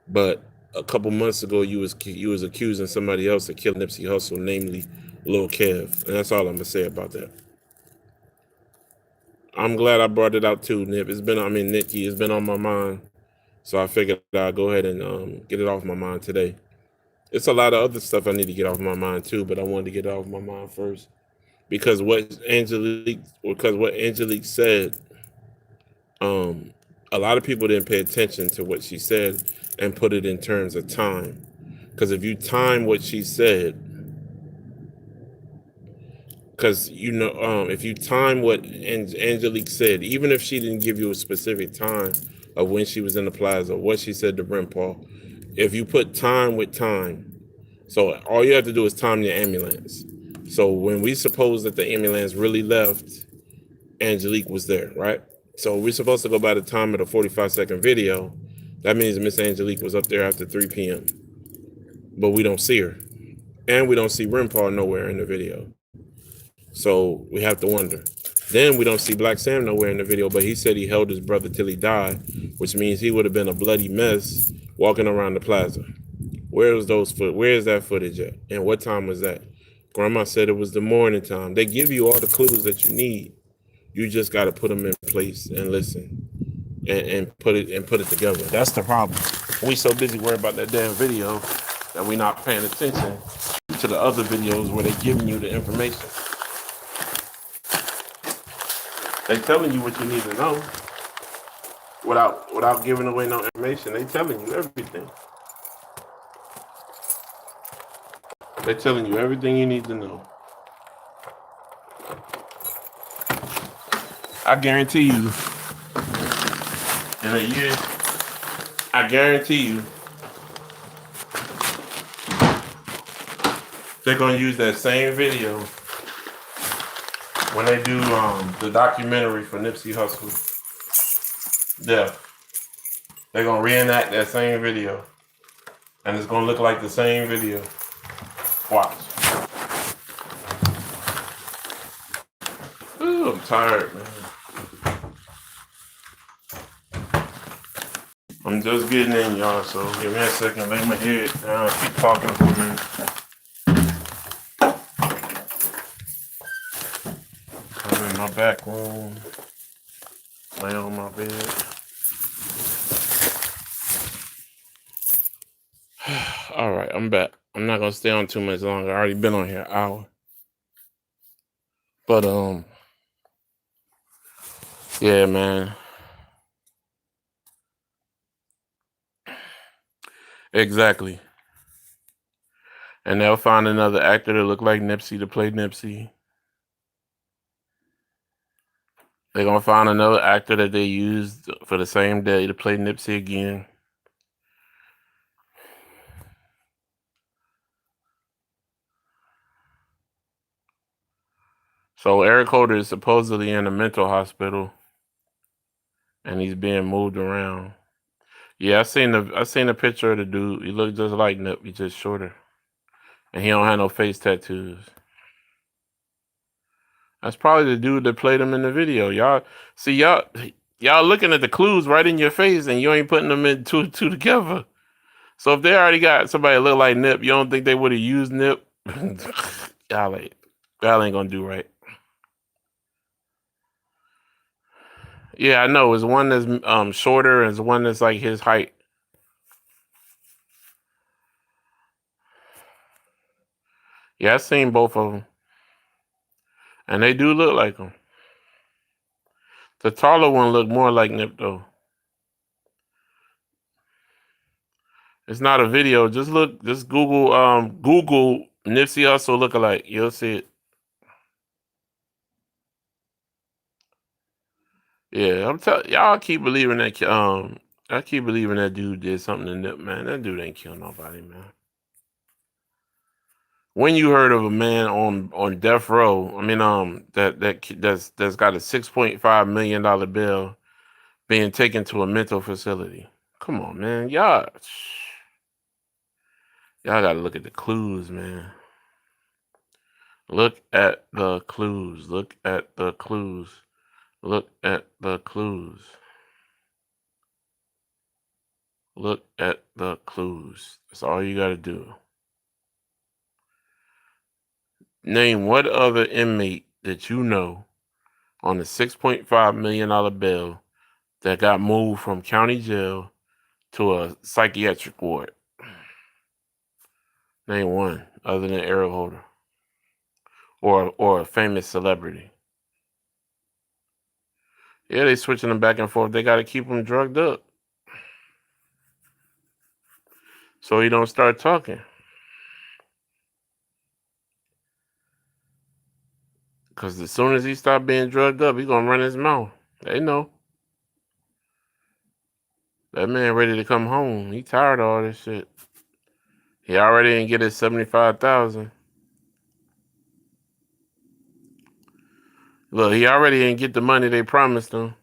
but a couple months ago you was accusing somebody else of killing Nipsey Hussle, namely Lil Kev, and that's all I'm gonna say about that. I'm glad I brought it out too, Nip. Nikki, it's been on my mind, so I figured I'd go ahead and get it off my mind today. It's a lot of other stuff I need to get off my mind too, but I wanted to get it off my mind first because what Angelique said, um, a lot of people didn't pay attention to what she said and put it in terms of time. Because if you time what she said, if you time what Angelique said, even if she didn't give you a specific time of when she was in the plaza, what she said to Brent Paul, if you put time with time, so all you have to do is time the ambulance. So when we suppose that the ambulance really left, Angelique was there, right? So we're supposed to go by the time of the 45-second video. That means Miss Angelique was up there after 3 p.m. But we don't see her. And we don't see Rimpar nowhere in the video. So we have to wonder. Then we don't see Black Sam nowhere in the video, but he said he held his brother till he died, which means he would have been a bloody mess walking around the plaza. Where is that footage at? And what time was that? Grandma said it was the morning time. They give you all the clues that you need. You just got to put them in place and listen and put it together. That's the problem. We so busy worried about that damn video that we not paying attention to the other videos where they giving you the information. They telling you what you need to know without giving away no information. They telling you everything. They telling you everything you need to know. I guarantee you, in a year, I guarantee you, they're gonna use that same video when they do the documentary for Nipsey Hussle death. They're gonna reenact that same video, and it's gonna look like the same video. Watch. Ooh, I'm tired, man. I'm just getting in, y'all, so give me a second. Lay my head down. Keep talking for a minute. I'm in my back room. Lay on my bed. All right, I'm back. I'm not gonna stay on too much longer. I already been on here an hour. But yeah, man. Exactly. And they'll find another actor to look like Nipsey to play Nipsey. They're gonna find another actor that they used for the same day to play Nipsey again. So Eric Holder is supposedly in a mental hospital, and he's being moved around. Yeah, I seen a picture of the dude. He looked just like Nip. He's just shorter, and he don't have no face tattoos. That's probably the dude that played him in the video. Y'all looking at the clues right in your face, and you ain't putting them in two together. So if they already got somebody that look like Nip, you don't think they would have used Nip? y'all ain't gonna do right. Yeah, I know. It's one that's shorter, and it's one that's like his height. Yeah, I seen both of them, and they do look like him. The taller one looked more like Nip though. It's not a video. Just Google Nipsey Hussle lookalike. You'll see it. Yeah, I'm telling y'all. I keep believing that dude did something to Nip, man. That dude ain't kill nobody, man. When you heard of a man on death row, I mean, that's got a $6.5 million bill being taken to a mental facility. Come on, man, y'all got to look at the clues, man. Look at the clues. Look at the clues. Look at the clues. Look at the clues. That's all you got to do. Name what other inmate that you know on a $6.5 million bill that got moved from county jail to a psychiatric ward. Name one other than Errol Holder or a famous celebrity. Yeah, they switching them back and forth. They got to keep him drugged up so he don't start talking. Because as soon as he stop being drugged up, he gonna run his mouth. They know. That man ready to come home. He tired of all this shit. He already didn't get his 75,000. Look, he already didn't get the money they promised him.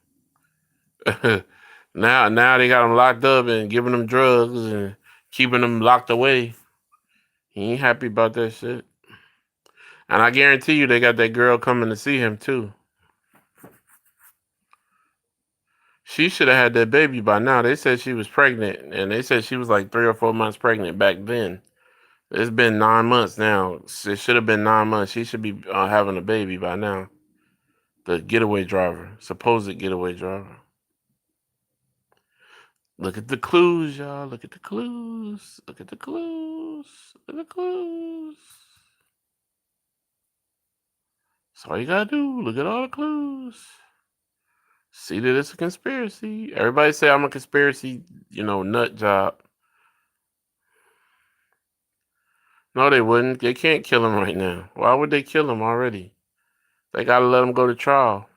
Now they got him locked up and giving him drugs and keeping him locked away. He ain't happy about that shit. And I guarantee you they got that girl coming to see him too. She should have had that baby by now. They said she was pregnant, and they said she was like 3 or 4 months pregnant back then. It's been 9 months now. It should have been 9 months. She should be having a baby by now. The getaway driver, supposed getaway driver. Look at the clues, y'all. Look at the clues. Look at the clues. Look at the clues. That's all you gotta do. Look at all the clues. See that it's a conspiracy. Everybody say I'm a conspiracy, nut job. No, they wouldn't. They can't kill him right now. Why would they kill him already? They gotta let him go to trial.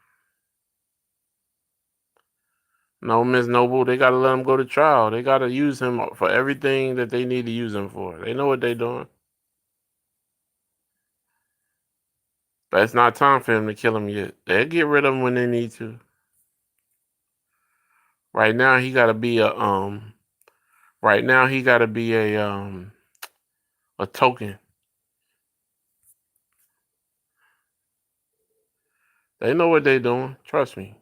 No, Ms. Noble, they gotta let him go to trial. They gotta use him for everything that they need to use him for. They know what they're doing. But it's not time for him to kill him yet. They'll get rid of him when they need to. Right now he gotta be a a token. They know what they're doing. Trust me.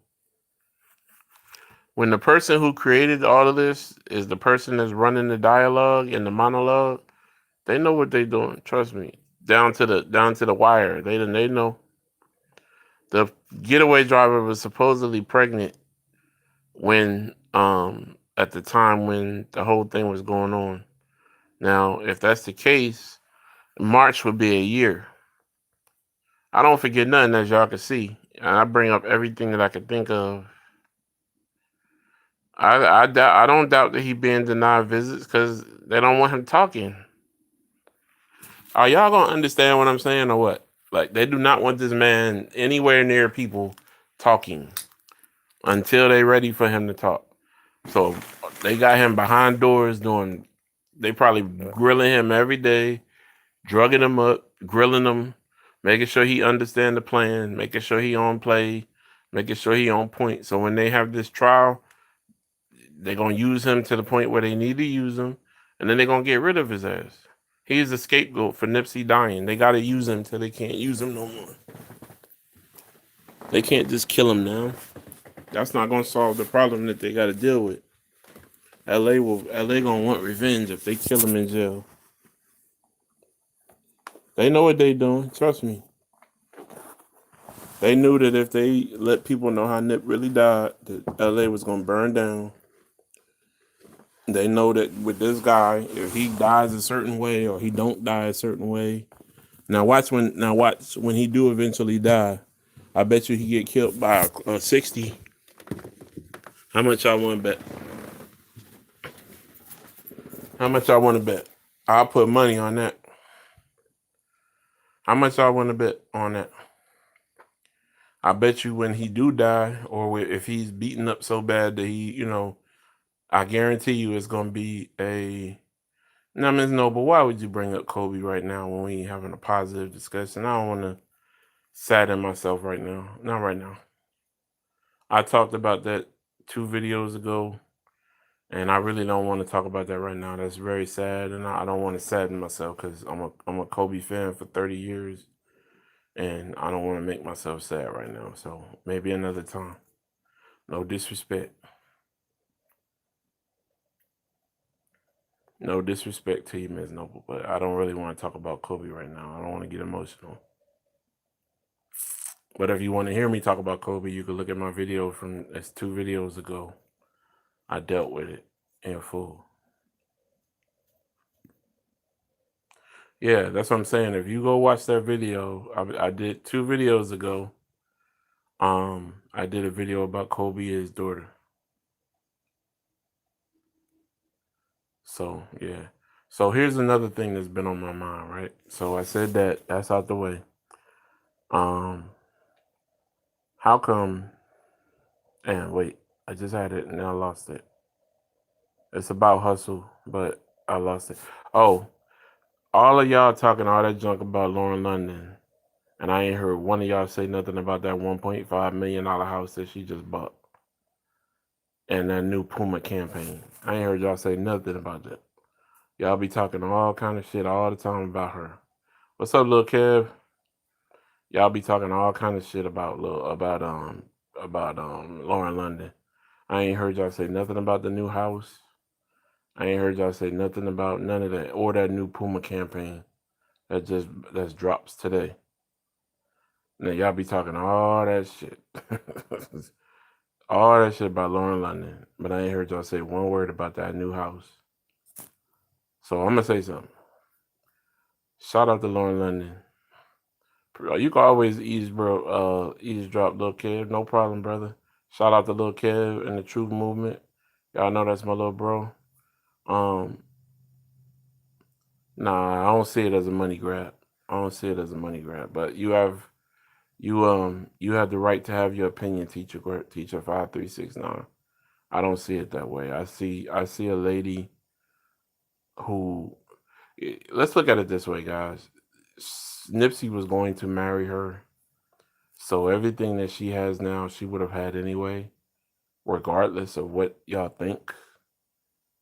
When the person who created all of this is the person that's running the dialogue and the monologue, they know what they're doing. Trust me. Down to the wire. They know. The getaway driver was supposedly pregnant when at the time when the whole thing was going on. Now, if that's the case, March would be a year. I don't forget nothing, as y'all can see. And I bring up everything that I could think of. I don't doubt that he being denied visits because they don't want him talking. Are y'all gonna understand what I'm saying or what? Like, they do not want this man anywhere near people talking until they're ready for him to talk. So they got him behind doors they probably grilling him every day, drugging him up, grilling him, making sure he understand the plan, making sure he on play, making sure he on point. So when they have this trial, they're gonna use him to the point where they need to use him, and then they're gonna get rid of his ass. He's the scapegoat for Nipsey dying. They gotta use him till they can't use him no more. They can't just kill him now. That's not gonna solve the problem that they gotta deal with. LA gonna want revenge if they kill him in jail. They know what they doing. Trust me. They knew that if they let people know how Nip really died, that LA was gonna burn down. They know that with this guy, if he dies a certain way or he don't die a certain way. Now watch when he do eventually die. I bet you he get killed by a 60. How much y'all want to bet? How much y'all want to bet? I'll put money on that. How much y'all want to bet on that? I bet you when he do die, or if he's beaten up so bad that I guarantee you it's gonna be a. Now, Ms. Noble, why would you bring up Kobe right now when we having a positive discussion? I don't want to sadden myself right now. Not right now. I talked about that 2 videos ago, and I really don't want to talk about that right now. That's very sad, and I don't want to sadden myself because I'm a Kobe fan for 30 years, and I don't want to make myself sad right now. So maybe another time. No disrespect. No disrespect to you, Ms. Noble, but I don't really want to talk about Kobe right now. I don't want to get emotional. But if you want to hear me talk about Kobe, you can look at my video from 2 videos ago. I dealt with it in full. Yeah, that's what I'm saying. If you go watch that video, I did 2 videos ago. I did a video about Kobe and his daughter. So yeah. So here's another thing that's been on my mind, right? So I said that's out the way. How come? And wait, I just had it and I lost it. It's about hustle, but I lost it. Oh, all of y'all talking all that junk about Lauren London, and I ain't heard one of y'all say nothing about that $1.5 million house that she just bought and that new Puma campaign. I ain't heard y'all say nothing about that. Y'all be talking all kind of shit all the time about her. What's up, Lil Kev? Y'all be talking all kind of shit about Lauren London. I ain't heard y'all say nothing about the new house. I ain't heard y'all say nothing about none of that or that new Puma campaign that's drops today. Now y'all be talking all that shit. All that shit about Lauren London. But I ain't heard y'all say one word about that new house. So I'm gonna say something. Shout out to Lauren London. You can always eavesdrop Lil Kev, no problem, brother. Shout out to Lil Kev and the Truth Movement. Y'all know that's my little bro. Nah, I don't see it as a money grab. I don't see it as a money grab. But you have the right to have your opinion, teacher 5369. I don't see it that way. I see a lady who, let's look at it this way, guys. Nipsey was going to marry her. So everything that she has now, she would have had anyway, regardless of what y'all think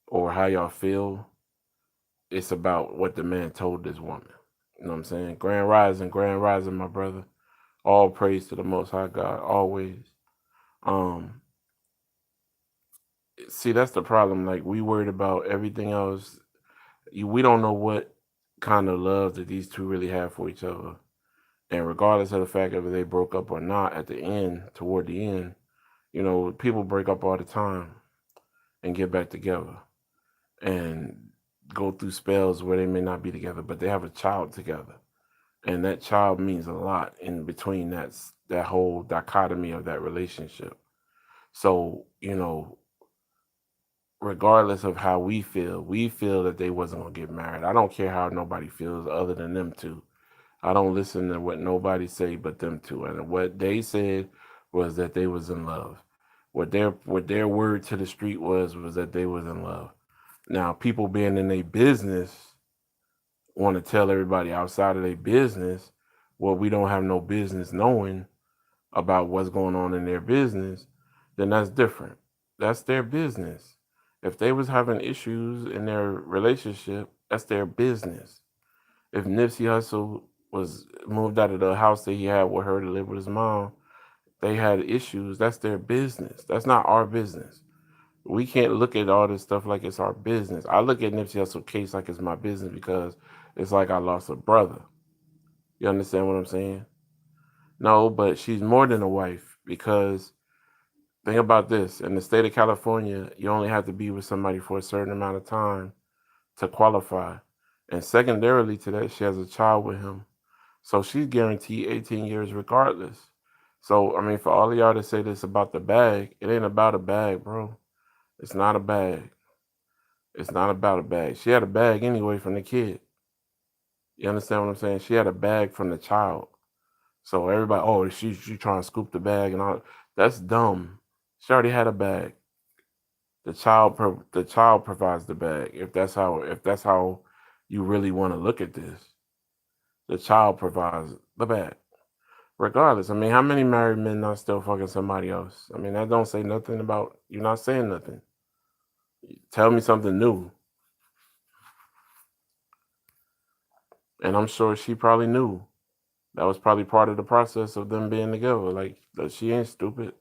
or how y'all feel. It's about what the man told this woman. You know what I'm saying? Grand rising, my brother. All praise to the Most High God, always. See, that's the problem. Like, we worried about everything else. We don't know what kind of love that these two really have for each other. And regardless of the fact of if they broke up or not, at the end, toward the end, people break up all the time and get back together and go through spells where they may not be together, but they have a child together. And that child means a lot in between that whole dichotomy of that relationship. So, regardless of how we feel that they wasn't gonna get married. I don't care how nobody feels other than them two. I don't listen to what nobody say but them two. And what they said was that they was in love. What their word to the street was that they was in love. Now, people being in their business want to tell everybody outside of their business what we don't have no business knowing about what's going on in their business, then that's different. That's their business. If they was having issues in their relationship, that's their business. If Nipsey Hussle was moved out of the house that he had with her to live with his mom, they had issues, that's their business. That's not our business. We can't look at all this stuff like it's our business. I look at Nipsey Hussle case like it's my business because it's like I lost a brother. You understand what I'm saying? No, but she's more than a wife because think about this. In the state of California, you only have to be with somebody for a certain amount of time to qualify. And secondarily to that, she has a child with him. So she's guaranteed 18 years regardless. So, I mean, for all of y'all to say this about the bag, it ain't about a bag, bro. It's not a bag. It's not about a bag. She had a bag anyway from the kid. You understand what I'm saying? She had a bag from the child. So everybody, oh, she trying to scoop the bag and all. That's dumb. She already had a bag. The child provides the bag. If that's how you really want to look at this, the child provides the bag. Regardless, I mean, how many married men not still fucking somebody else? I mean, that don't say nothing about you're not saying nothing. Tell me something new. And I'm sure she probably knew. That was probably part of the process of them being together. Like, she ain't stupid.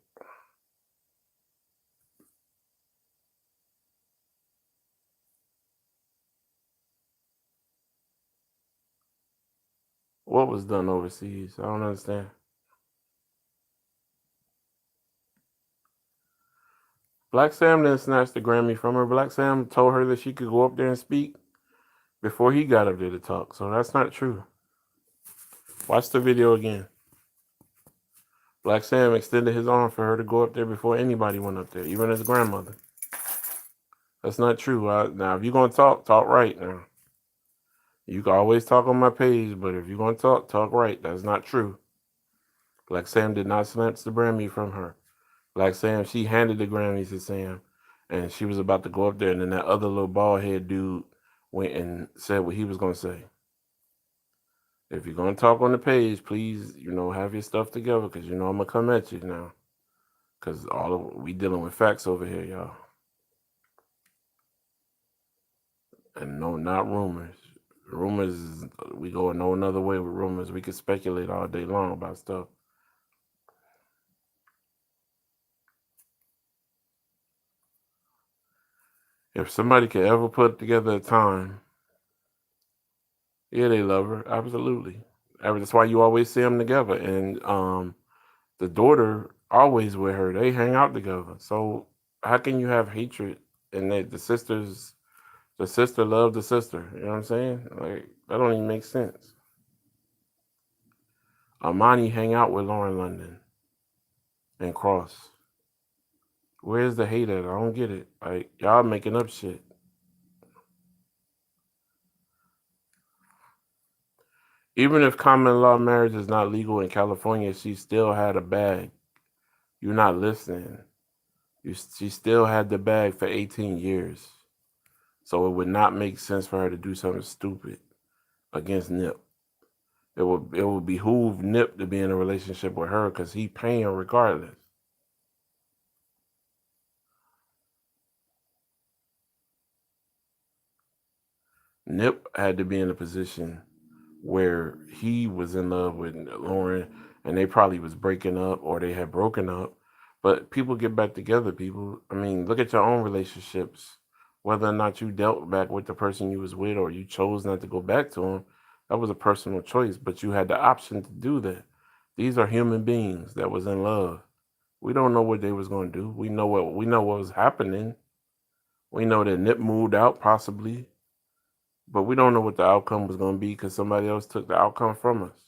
What was done overseas? I don't understand. Black Sam didn't snatch the Grammy from her. Black Sam told her that she could go up there and speak before he got up there to talk. So that's not true. Watch the video again. Black Sam extended his arm for her to go up there before anybody went up there, even his grandmother. That's not true. Now, if you're going to talk, talk right now. You can always talk on my page, but if you're going to talk, talk right. That's not true. Black Sam did not snatch the Grammy from her. Black Sam, she handed the Grammys to Sam, and she was about to go up there, and then that other little bald head dude went and said what he was going to say. If you're going to talk on the page, please, have your stuff together, because I'm going to come at you now. Because we dealing with facts over here, y'all. And no, not rumors. Rumors, we go no another way with rumors. We could speculate all day long about stuff. If somebody could ever put together a time, yeah, they love her. Absolutely. That's why you always see them together. And the daughter always with her. They hang out together. So how can you have hatred and the sister love the sister? You know what I'm saying? Like, that don't even make sense. Amani hang out with Lauren London and Cross. Where's the hate at? I don't get it. Like, y'all making up shit. Even if common law marriage is not legal in California, she still had a bag. You're not listening. She still had the bag for 18 years. So it would not make sense for her to do something stupid against Nip. It would behoove Nip to be in a relationship with her because he paying her regardless. Nip had to be in a position where he was in love with Lauren and they probably was breaking up or they had broken up. But people get back together, people. I mean, look at your own relationships. Whether or not you dealt back with the person you was with or you chose not to go back to him, that was a personal choice, but you had the option to do that. These are human beings that was in love. We don't know what they was going to do. We know what was happening. We know that Nip moved out possibly, but we don't know what the outcome was going to be because somebody else took the outcome from us.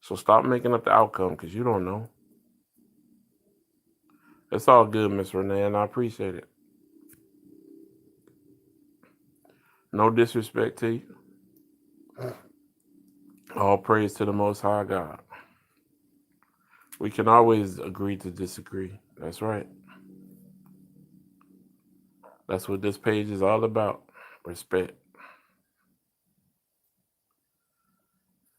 So stop making up the outcome because you don't know. It's all good, Miss Renee, and I appreciate it. No disrespect to you. All praise to the Most High God. We can always agree to disagree. That's right. That's what this page is all about. Respect.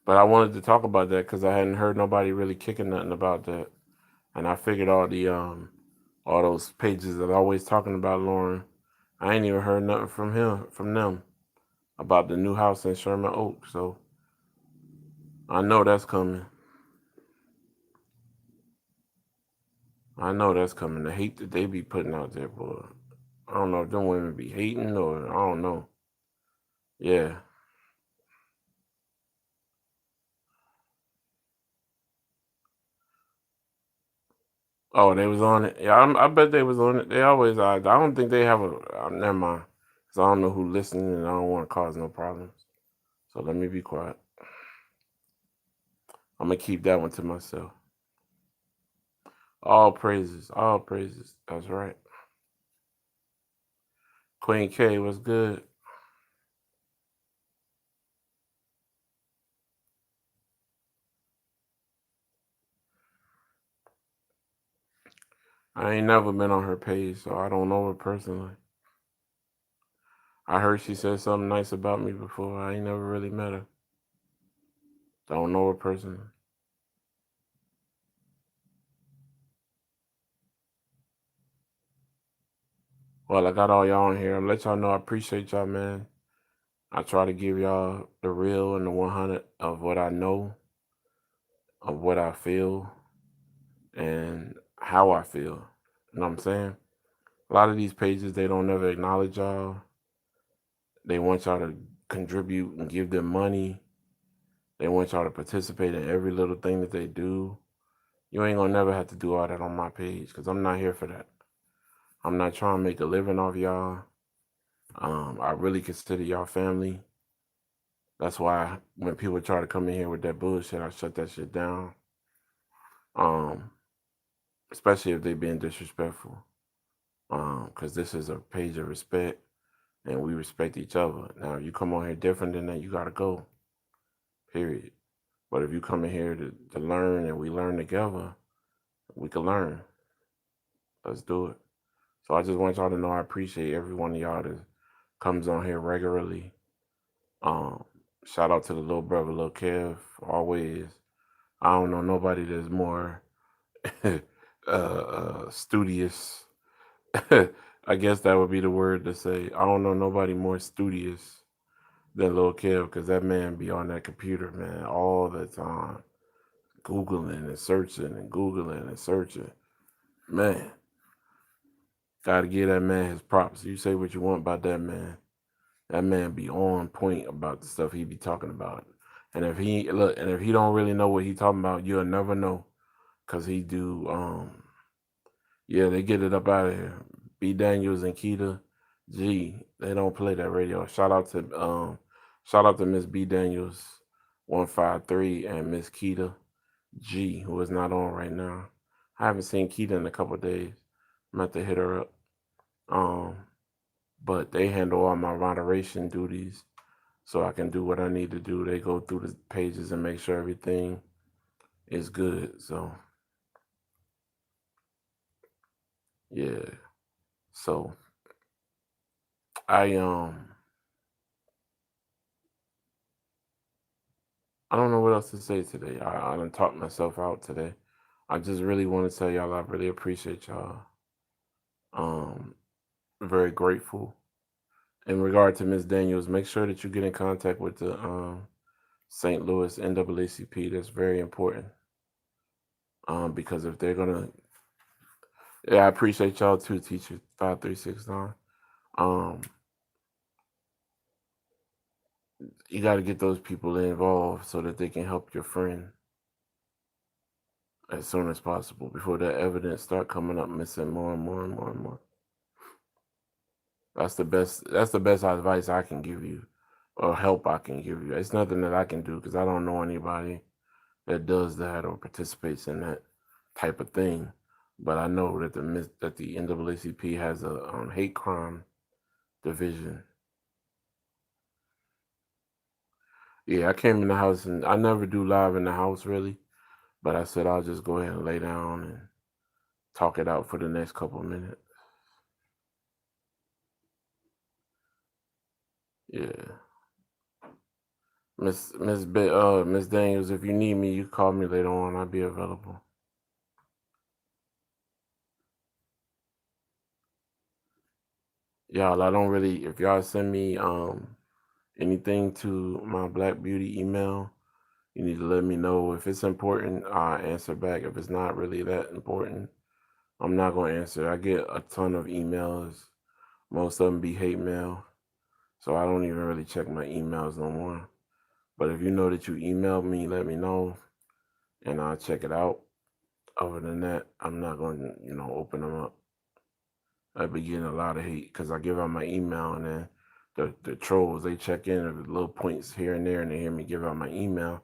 But I wanted to talk about that because I hadn't heard nobody really kicking nothing about that. And I figured all those pages that are always talking about Lauren, I ain't even heard nothing from them about the new house in Sherman Oaks. So I know that's coming. I know that's coming. The hate that they be putting out there, boy. I don't know if them women be hating or I don't know. Yeah. Oh, they was on it. Yeah, I bet they was on it. They always are. I don't think they have a. Never mind. Because I don't know who listening and I don't want to cause no problems. So let me be quiet. I'm going to keep that one to myself. All praises. All praises. That's right. Queen K was good. I ain't never been on her page, so I don't know her personally. I heard she said something nice about me before. I ain't never really met her. Don't know her personally. Well, I got all y'all on here. I'm let y'all know I appreciate y'all, man. I try to give y'all the real and the 100 of what I know, of what I feel, and how I feel. You know what I'm saying? A lot of these pages, they don't never acknowledge y'all. They want y'all to contribute and give them money. They want y'all to participate in every little thing that they do. You ain't gonna never have to do all that on my page because I'm not here for that. I'm not trying to make a living off y'all. I really consider y'all family. That's why when people try to come in here with that bullshit, I shut that shit down. Um, Especially if they being disrespectful. Because this is a page of respect, and we respect each other. Now, if you come on here different than that, you gotta go. Period. But if you come in here to learn and we learn together, we can learn. Let's do it. So I just want y'all to know I appreciate every one of y'all that comes on here regularly. Um, Shout out to the little brother, Lil Kev, always. I don't know nobody that's more studious. I guess that would be the word to say. I don't know nobody more studious than Lil Kev because that man be on that computer, man, all the time, Googling and searching and Googling and searching. Man, gotta give that man his props. You say what you want about that man. That man be on point about the stuff he be talking about. And if he look, and if he don't really know what he talking about, you'll never know, cause he do. Yeah, they get it up out of here. B Daniels and Keita, G, they don't play that radio. Shout out to Miss B Daniels, 153, and Miss Keita G, who is not on right now. I haven't seen Keita in a couple of days. I'm about to hit her up. Um, but they handle all my moderation duties so I can do what I need to do. They go through the pages and make sure everything is good. So yeah. So I I don't know what else to say today. I done talked myself out today. I just really want to tell y'all I really appreciate y'all. Um Very grateful. In regard to Miss Daniels, make sure that you get in contact with the St. Louis NAACP. That's very important. Because if they're gonna, yeah, I appreciate y'all too, teacher 5369. Um, you got to get those people involved so that they can help your friend as soon as possible before that evidence start coming up missing more and more and more and more. That's the best. That's the best advice I can give you, or help I can give you. It's nothing that I can do because I don't know anybody that does that or participates in that type of thing. But I know that the NAACP has a hate crime division. Yeah, I came in the house and I never do live in the house really, but I said I'll just go ahead and lay down and talk it out for the next couple of minutes. Yeah, Miss Daniels, if you need me, you call me later on. I'll be available. Y'all, I don't really. If y'all send me anything to my Black Beauty email, you need to let me know. If it's important, I'll answer back. If it's not really that important, I'm not gonna answer. I get a ton of emails. Most of them be hate mail, so I don't even really check my emails no more. But if you know that you emailed me, let me know, and I'll check it out. Other than that, I'm not going to, open them up. I be getting a lot of hate because I give out my email, and then the trolls, they check in at little points here and there, and they hear me give out my email.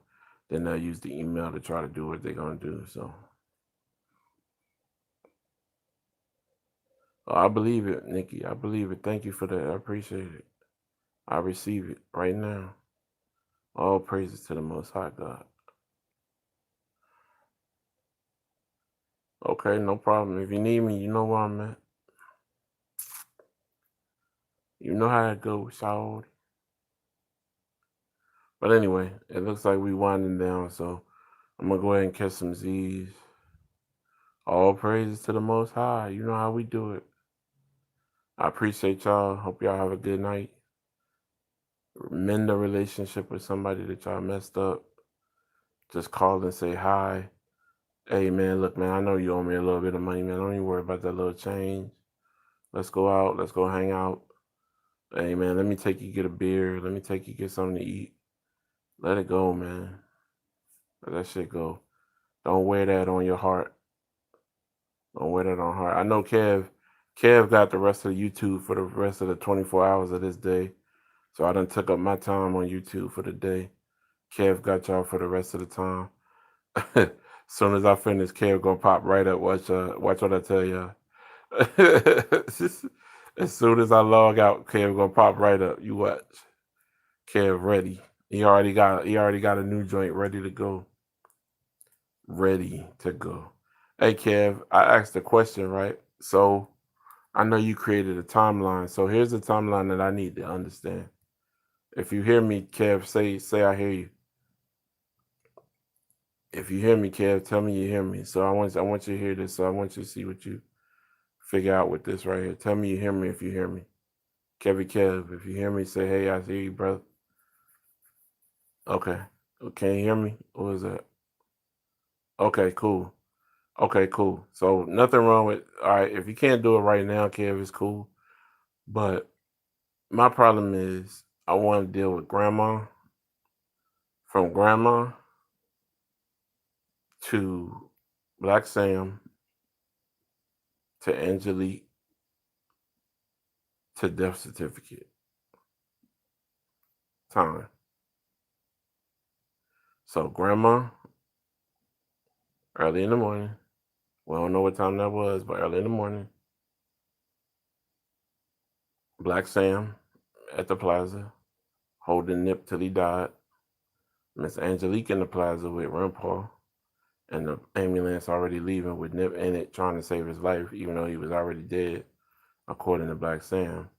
Then they'll use the email to try to do what they're going to do. So Oh, I believe it, Nikki. I believe it. Thank you for that. I appreciate it. I receive it right now. All praises to the Most High God. Okay, no problem. If you need me, you know where I'm at. You know how it goes, Saud. But anyway, it looks like we winding down, so I'm gonna go ahead and catch some Z's. All praises to the Most High. You know how we do it. I appreciate y'all. Hope y'all have a good night. Mend a relationship with somebody that y'all messed up. Just call and say hi. Hey man, look man, I know you owe me a little bit of money, man. Don't even worry about that little change. Let's go out. Let's go hang out. Hey man, let me take you get a beer. Let me take you get something to eat. Let it go, man. Let that shit go. Don't wear that on your heart. Don't wear that on heart. I know Kev got the rest of the YouTube for the rest of the 24 hours of this day. So I done took up my time on YouTube for the day. Kev got y'all for the rest of the time. As soon as I finish, Kev gonna pop right up. Watch what I tell y'all. As soon as I log out, Kev gonna pop right up. You watch. Kev ready. He already got a new joint ready to go. Ready to go. Hey Kev, I asked a question, right? So I know you created a timeline. So here's the timeline that I need to understand. If you hear me, Kev, say I hear you. If you hear me, Kev, tell me you hear me. So I want you to hear this. So I want you to see what you figure out with this right here. Tell me you hear me if you hear me. Kev, if you hear me, say, hey, I hear you, brother. Okay. Can you hear me? What is that? Okay, cool. Okay, cool. So nothing wrong with, all right, if you can't do it right now, Kev, it's cool. But my problem is I want to deal with grandma, from grandma to Black Sam to Angelique to death certificate time. So grandma, early in the morning. We don't know what time that was, but early in the morning. Black Sam at the plaza, holding Nip till he died. Miss Angelique in the plaza with Grandpa, and the ambulance already leaving with Nip in it, trying to save his life, even though he was already dead, according to Black Sam.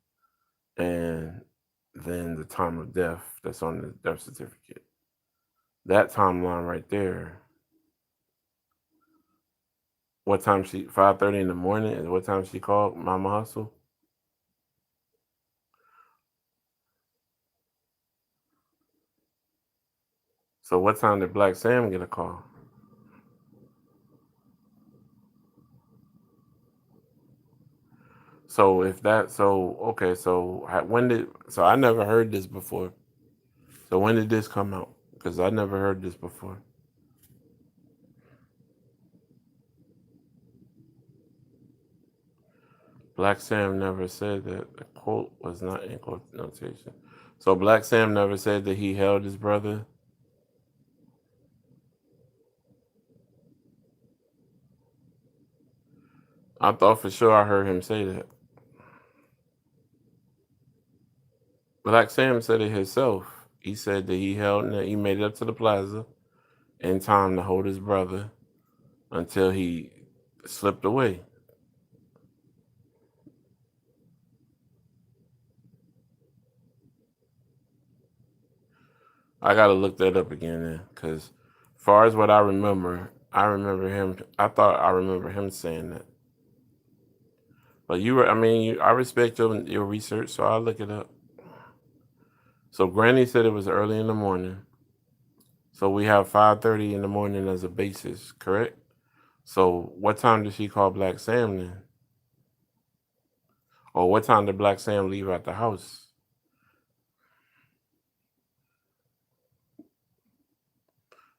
And then the time of death that's on the death certificate. That timeline right there. What time 5:30 in the morning is what time she called Mama Hustle? So what time did Black Sam get a call? So if that, so okay, so so I never heard this before. So when did this come out? Because I never heard this before. Black Sam never said that the quote was not in notation. So Black Sam never said that he held his brother. I thought for sure I heard him say that. Black Sam said it himself. He said that he made it up to the plaza in time to hold his brother until he slipped away. I gotta look that up again then, because far as what I remember him. I thought I remember him saying that. But I respect your research, so I'll look it up. So Granny said it was early in the morning. So we have 5:30 in the morning as a basis, correct? So what time did she call Black Sam then? Or what time did Black Sam leave out the house?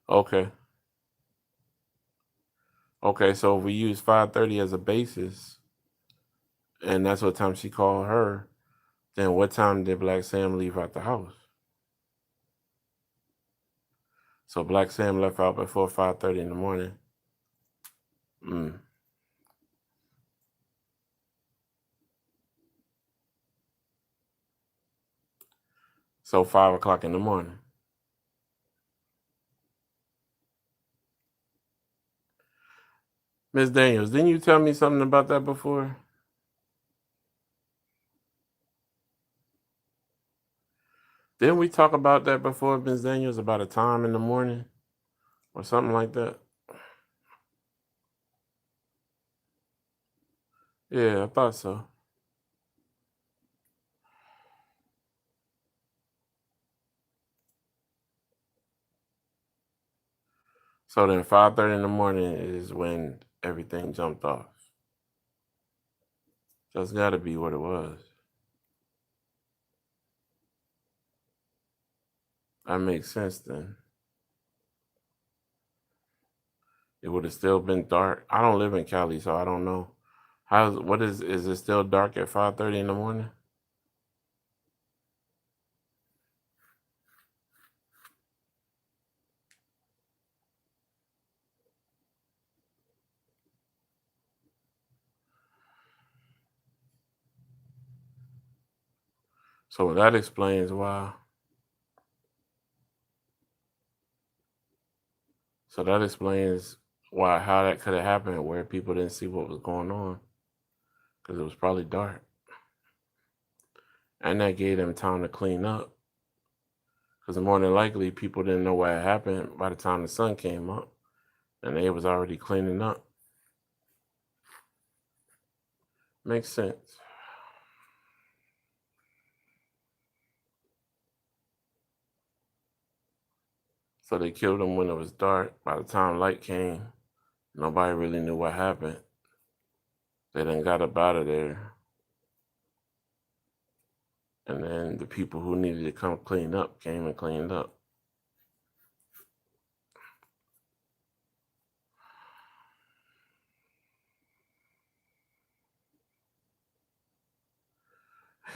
Okay. Okay, so if we use 5:30 as a basis, and that's what time she called her, then what time did Black Sam leave out the house? So Black Sam left out before 5:30 in the morning. Mm. So 5 o'clock in the morning. Miss Daniels, didn't you tell me something about that before? Didn't we talk about that before, Miss Daniels, about a time in the morning or something like that? Yeah, I thought so. So then 5:30 in the morning is when everything jumped off. That's got to be what it was. That makes sense then. It would have still been dark. I don't live in Cali, so I don't know. What is it still dark at 5:30 in the morning? So that explains why. So that explains why how that could have happened where people didn't see what was going on because it was probably dark. And that gave them time to clean up because more than likely people didn't know what had happened by the time the sun came up and they was already cleaning up. Makes sense. So they killed him when it was dark. By the time light came, nobody really knew what happened. They then got up out of there. And then the people who needed to come clean up came and cleaned up.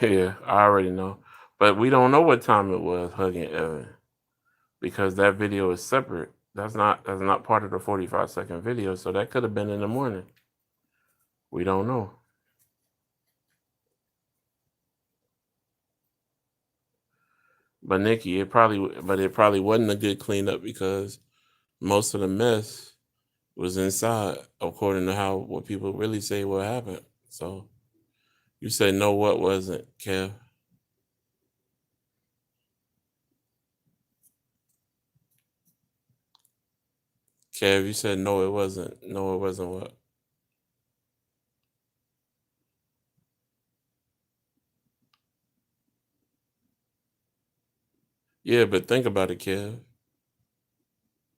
Yeah, I already know. But we don't know what time it was hugging Evan because that video is separate. That's not part of the 45-second video. So that could have been in the morning. We don't know. But Nikki, it probably wasn't a good cleanup because most of the mess was inside, according to how what people really say what happened. So you say no, what wasn't, Kev? Kev, you said no, it wasn't. No, it wasn't what? Yeah, but think about it, Kev.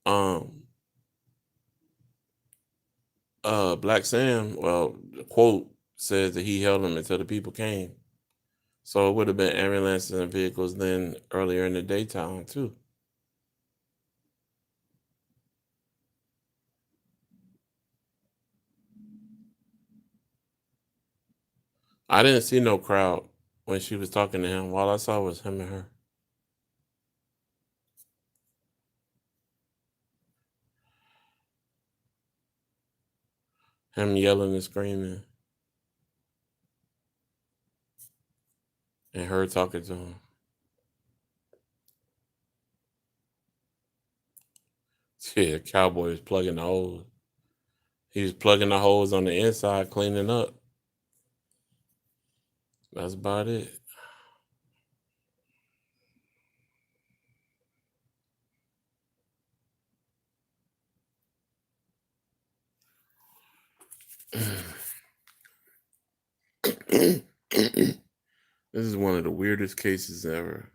Um, Black Sam, well, the quote says that he held them until the people came. So it would have been ambulances and vehicles then earlier in the daytime too. I didn't see no crowd when she was talking to him. All I saw was him and her. Him yelling and screaming and her talking to him. Yeah, cowboy was plugging the holes. He was plugging the holes on the inside, cleaning up. That's about it. This is one of the weirdest cases ever.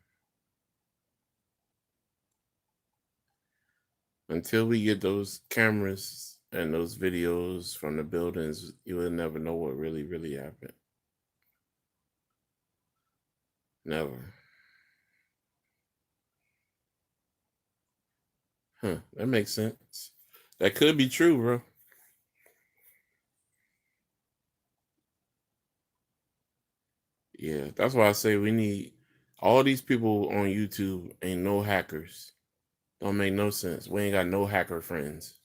Until we get those cameras and those videos from the buildings, you will never know what really, really happened. Never. Huh. That makes sense. That could be true, bro. Yeah, that's why I say we need all these people on YouTube ain't no hackers. Don't make no sense. We ain't got no hacker friends.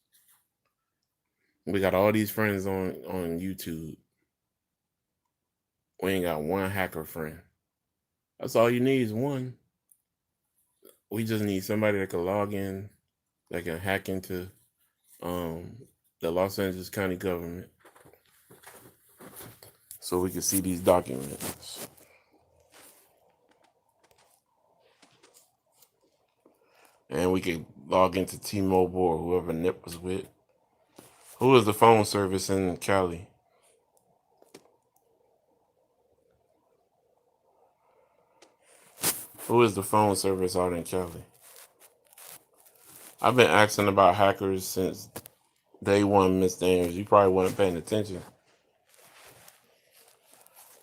We got all these friends on YouTube. We ain't got one hacker friend. That's all you need is one. We just need somebody that can log in, that can hack into the Los Angeles County government, so we can see these documents. And we can log into T-Mobile or whoever Nip was with. Who is the phone service in Cali? Who is the phone service out in Cali? I've been asking about hackers since day one, Miss Daniels. You probably weren't paying attention.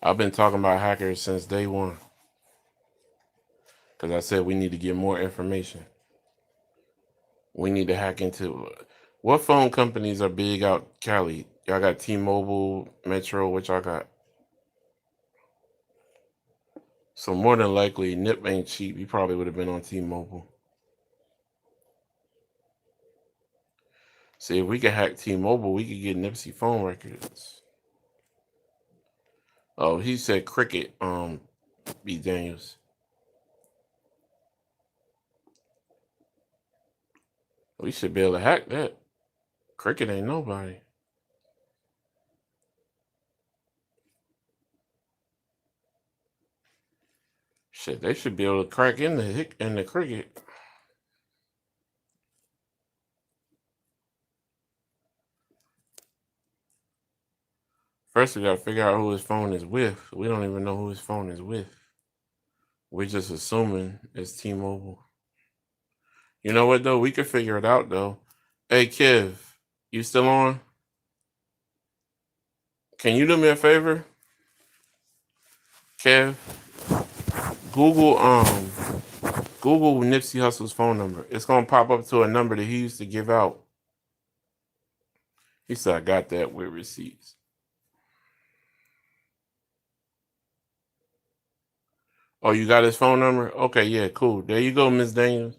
I've been talking about hackers since day one. Because I said we need to get more information. We need to hack into... What phone companies are big out Cali? Y'all got T-Mobile, Metro, what y'all got? So more than likely, Nip ain't cheap. He probably would have been on T-Mobile. See, if we could hack T-Mobile, we could get Nipsey phone records. Oh, he said Cricket, B. Daniels. We should be able to hack that. Cricket ain't nobody. Shit, they should be able to crack in the Cricket. First, we gotta figure out who his phone is with. We don't even know who his phone is with. We're just assuming it's T-Mobile. You know what though? We could figure it out though. Hey, Kev, you still on? Can you do me a favor, Kev? Google Nipsey Hussle's phone number. It's gonna pop up to a number that he used to give out. He said, "I got that with receipts." Oh, you got his phone number? Okay, yeah, cool. There you go, Miss Daniels.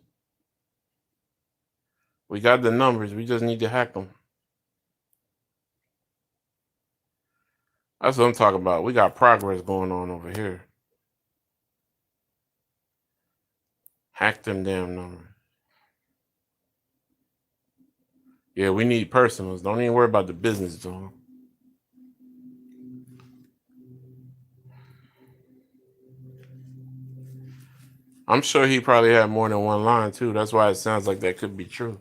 We got the numbers. We just need to hack them. That's what I'm talking about. We got progress going on over here. Hack them damn numbers. Yeah, we need personals. Don't even worry about the business, John. I'm sure he probably had more than one line too. That's why it sounds like that could be true.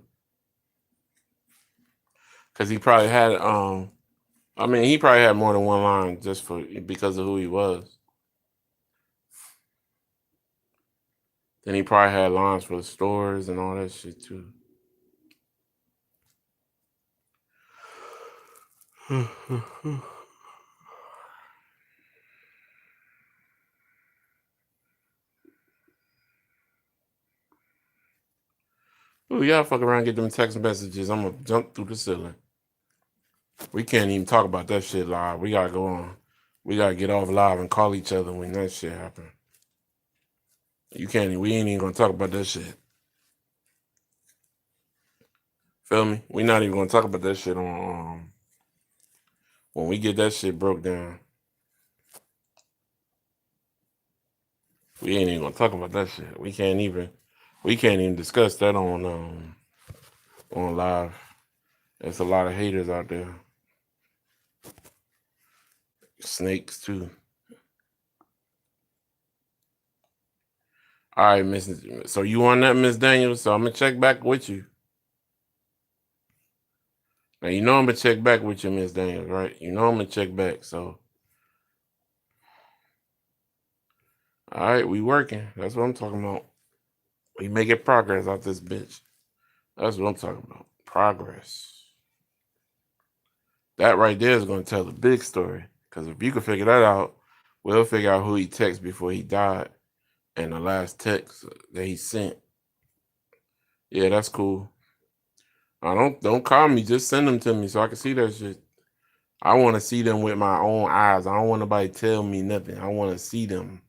Because he probably had he probably had more than one line just because of who he was. Then he probably had lines for the stores and all that shit too. Ooh, y'all fuck around and get them text messages. I'm gonna jump through the ceiling. We can't even talk about that shit live. We gotta go on. We gotta get off live and call each other when that shit happen. We ain't even gonna talk about that shit. Feel me? We not even gonna talk about that shit on when we get that shit broke down. We ain't even gonna talk about that shit. We can't even discuss that on live. There's a lot of haters out there. Snakes too. All right, Miss. So you on that, Miss Daniels? So I'm gonna check back with you. Now you know I'm gonna check back with you, Miss Daniels, right? You know I'm gonna check back. So, all right, we working. That's what I'm talking about. We making progress out this bitch. That's what I'm talking about. Progress. That right there is gonna tell the big story. Because if you can figure that out, we'll figure out who he texted before he died and the last text that he sent. Yeah, that's cool. Don't call me. Just send them to me so I can see that shit. I want to see them with my own eyes. I don't want nobody tell me nothing. I want to see them,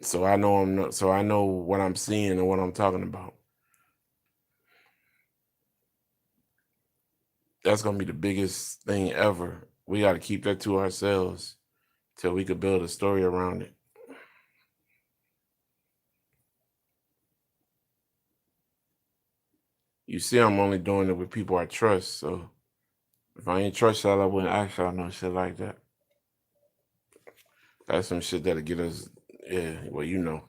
so I know so I know what I'm seeing and what I'm talking about. That's gonna be the biggest thing ever. We got to keep that to ourselves till we could build a story around it. You see, I'm only doing it with people I trust. So if I ain't trust y'all, I wouldn't ask y'all no shit like that. That's some shit that'll get us. Yeah, well, you know,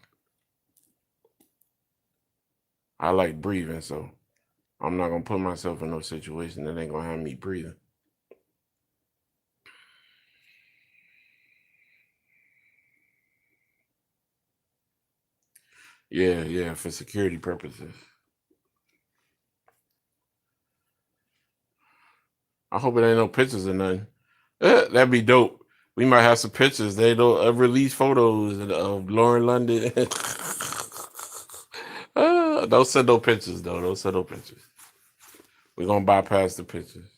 I like breathing, so I'm not gonna put myself in no situation that ain't gonna have me breathing. Yeah, for security purposes. I hope it ain't no pictures or nothing. That'd be dope. We might have some pictures. They don't release photos of Lauren London. Don't send no pictures though. Don't send no pictures. We're gonna bypass the pictures.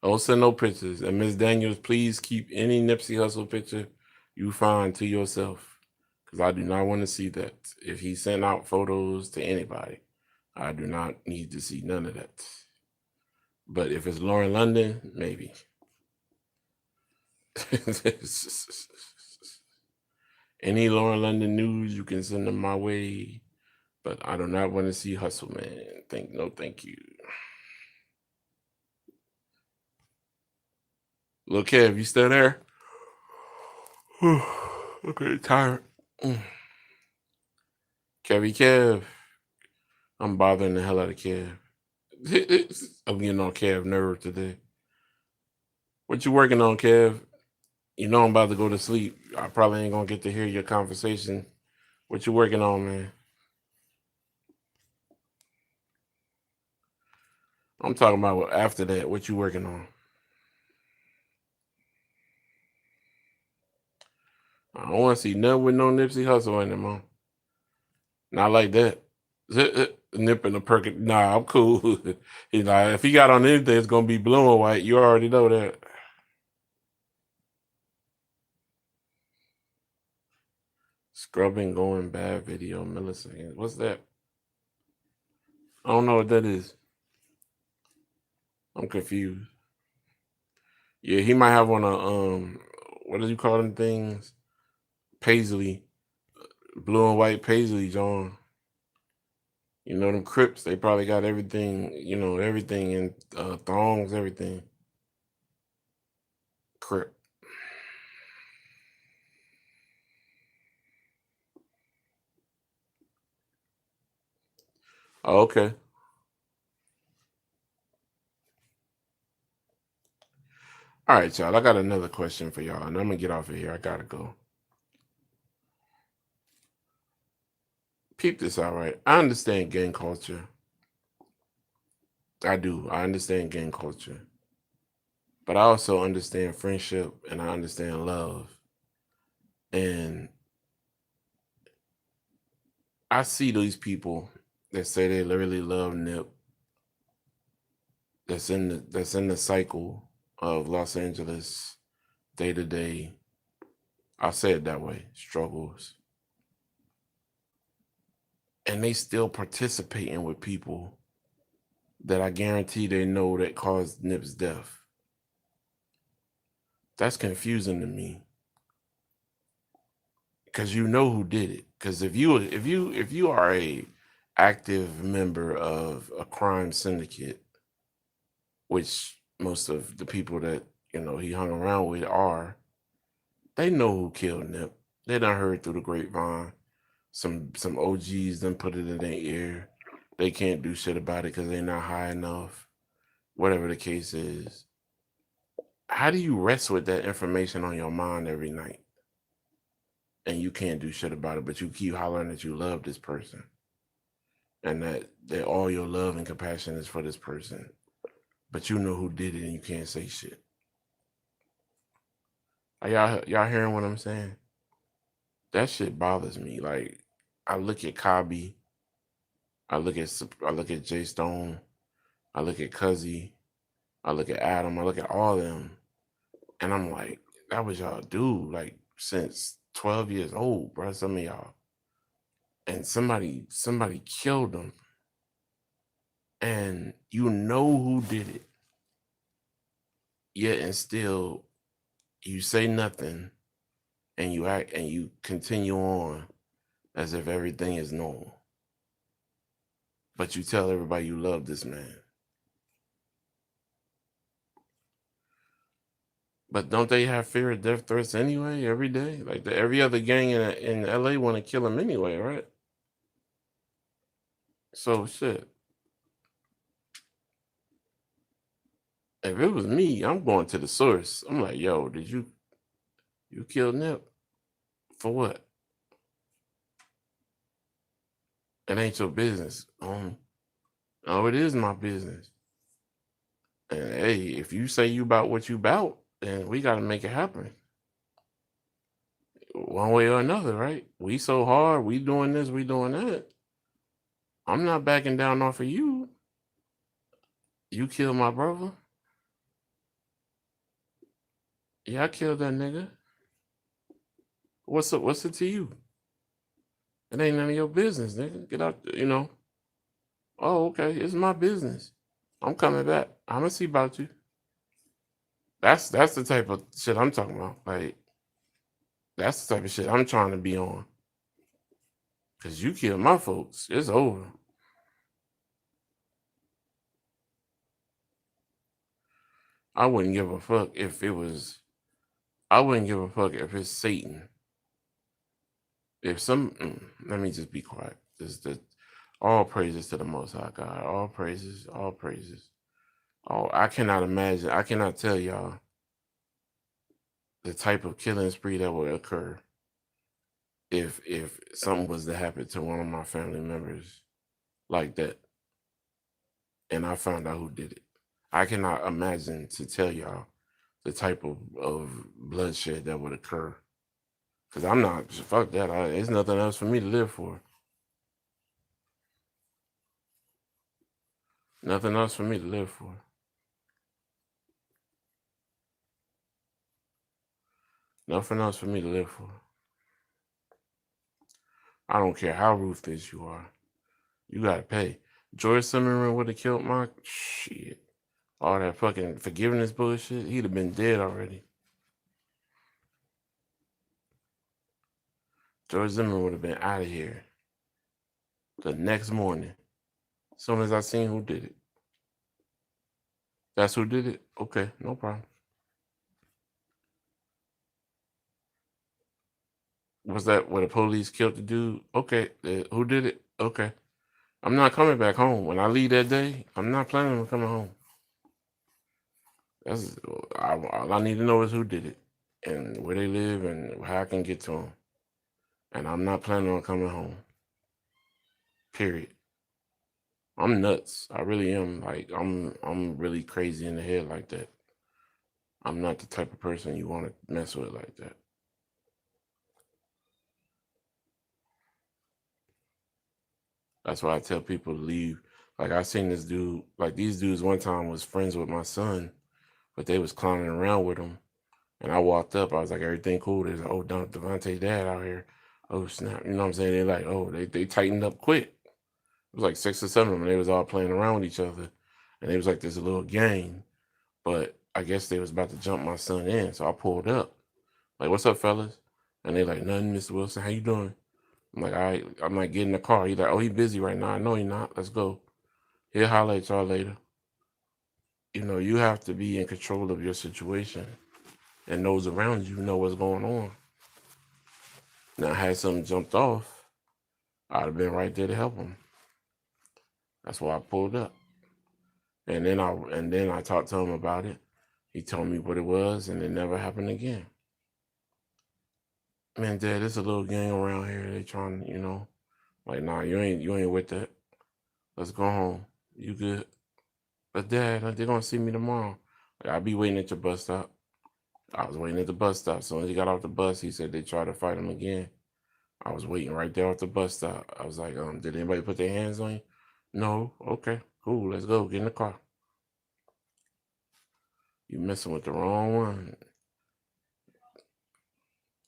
Don't send no pictures. And Miss Daniels, please keep any Nipsey Hussle picture you find to yourself. Because I do not want to see that. If he sent out photos to anybody, I do not need to see none of that. But if it's Lauren London, maybe. Any Lauren London news, you can send them my way. But I do not want to see Hustle, man. Thank you. Look, Kev, you still there? Okay, tired. Kev. I'm bothering the hell out of Kev. I'm getting on Kev nerve today. What you working on, Kev? You know I'm about to go to sleep. I probably ain't gonna get to hear your conversation. What you working on, man? I'm talking about after that. What you working on? I don't want to see nothing with no Nipsey Hussle anymore. Not like that. Nipping the perk. Nah, I'm cool. He's like, if he got on anything, it's gonna be blue and white. You already know that. Scrubbing going bad video milliseconds. What's that? I don't know what that is. I'm confused. Yeah, he might have on a what do you call them things? Paisley, blue and white paisley, John. You know them Crips, they probably got everything, everything in thongs, everything. Crip. Oh, okay. All right, y'all. I got another question for y'all, and I'm gonna get off of here. I gotta go. Peep this out, right? I understand gang culture. I do. I understand gang culture. But I also understand friendship and I understand love. And I see these people that say they literally love Nip that's in the cycle of Los Angeles day to day. I'll say it that way, struggles. And they still participating with people that I guarantee they know that caused Nip's death. That's confusing to me. Because you know who did it. Because if you are a active member of a crime syndicate, which most of the people that he hung around with are, they know who killed Nip. They done heard through the grapevine. Some OGs done put it in their ear. They can't do shit about it because they're not high enough. Whatever the case is. How do you rest with that information on your mind every night? And you can't do shit about it, but you keep hollering that you love this person. And that all your love and compassion is for this person. But you know who did it and you can't say shit. Are y'all hearing what I'm saying? That shit bothers me. Like, I look at Kabi, I look at Jay Stone, I look at Cuzzy, I look at Adam, I look at all of them, and I'm like, that was y'all dude, like since 12 years old, bro. Some of y'all, and somebody killed them, and you know who did it, yet and still you say nothing, and you act and you continue on as if everything is normal. but you tell everybody you love this man. But don't they have fear of death threats anyway every day? Like every other gang in LA want to kill him anyway, right? So shit. If it was me, I'm going to the source. I'm like, yo, did you kill Nip? For what? It ain't your business. Oh, it is my business. And hey, if you say you about what you about, then we got to make it happen. One way or another, right? We so hard, we doing this, we doing that. I'm not backing down off of you. You killed my brother. Yeah, I killed that nigga. What's up? What's it to you? It ain't none of your business, nigga. Get out, Oh, okay. It's my business. I'm coming back. I'm gonna see about you. That's the type of shit I'm talking about. Like, that's the type of shit I'm trying to be on. Cause you killed my folks. It's over. I wouldn't give a fuck if it was. I wouldn't give a fuck if it's Satan. If let me just be quiet. All praises to the Most High God. All praises. All praises. Oh, I cannot imagine. I cannot tell y'all the type of killing spree that would occur if something was to happen to one of my family members like that, and I found out who did it. I cannot imagine to tell y'all the type of bloodshed that would occur. Because I'm not, fuck that. There's nothing else for me to live for. Nothing else for me to live for. Nothing else for me to live for. I don't care how ruthless you are. You gotta pay. George Zimmerman would have killed my shit. All that fucking forgiveness bullshit, he'd have been dead already. George Zimmerman would have been out of here the next morning. As soon as I seen who did it. That's who did it? Okay, no problem. Was that where the police killed the dude? Okay, who did it? Okay. I'm not coming back home. When I leave that day, I'm not planning on coming home. That's all I need to know is who did it and where they live and how I can get to them. And I'm not planning on coming home. Period. I'm nuts. I really am. Like I'm really crazy in the head like that. I'm not the type of person you want to mess with like that. That's why I tell people to leave. Like I seen this dude, like these dudes one time was friends with my son, but they was clowning around with him. And I walked up, I was like, everything cool? They're like, oh, Devontae's dad out here. Oh snap. You know what I'm saying? They're like, oh, they tightened up quick. It was like 6 or 7 of them. They was all playing around with each other. And it was like this little game. But I guess they was about to jump my son in. So I pulled up. Like, what's up, fellas? And they like, nothing, Mr. Wilson. How you doing? I'm like, all right. I'm like, get in the car. He's like, oh, he busy right now. I know he not. Let's go. He'll holler at y'all later. You know, you have to be in control of your situation. And those around you know what's going on. Now, had something jumped off, I'd have been right there to help him. That's why I pulled up. And then I talked to him about it. He told me what it was, and it never happened again. Man, Dad, there's a little gang around here. They trying, like, nah, you ain't with that. Let's go home. You good? But Dad, they're gonna see me tomorrow. Like, I'll be waiting at your bus stop. I was waiting at the bus stop. As soon as he got off the bus, he said they tried to fight him again. I was waiting right there at the bus stop. I was like, did anybody put their hands on you? No. Okay, cool. Let's go. Get in the car. You messing with the wrong one.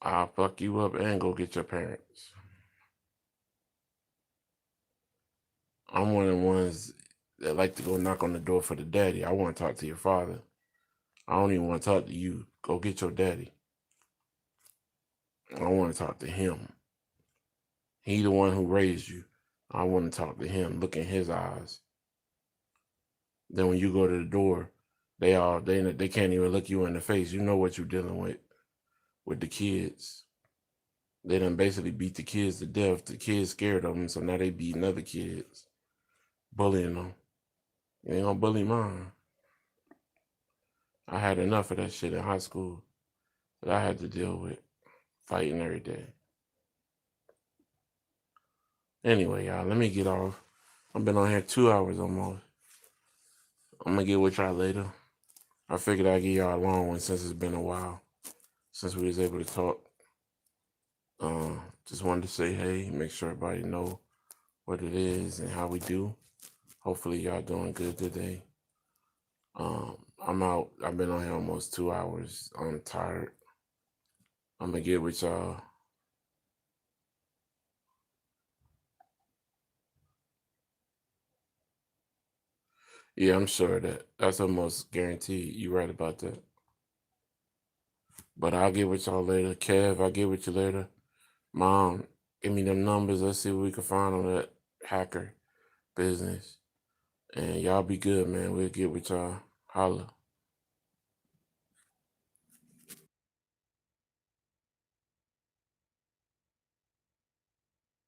I'll fuck you up and go get your parents. I'm one of the ones that like to go knock on the door for the daddy. I want to talk to your father. I don't even want to talk to you. Go get your daddy. I want to talk to him. He the one who raised you. I want to talk to him, look in his eyes. Then when you go to the door, they can't even look you in the face. You know what you're dealing with the kids. They done basically beat the kids to death. The kids scared of them, so now they beating other kids, bullying them. You ain't gonna bully mine. I had enough of that shit in high school that I had to deal with, fighting every day. Anyway, y'all, let me get off. I've been on here 2 hours almost. I'm gonna get with y'all later. I figured I'd give y'all a long one since it's been a while since we was able to talk. Just wanted to say hey, make sure everybody know what it is and how we do. Hopefully y'all doing good today. I'm out. I've been on here almost 2 hours. I'm tired. I'm gonna get with y'all. Yeah, I'm sure that's almost guaranteed. You right about that. But I'll get with y'all later. Kev, I'll get with you later. Mom, give me them numbers. Let's see what we can find on that hacker business. And y'all be good, man. We'll get with y'all. Holla.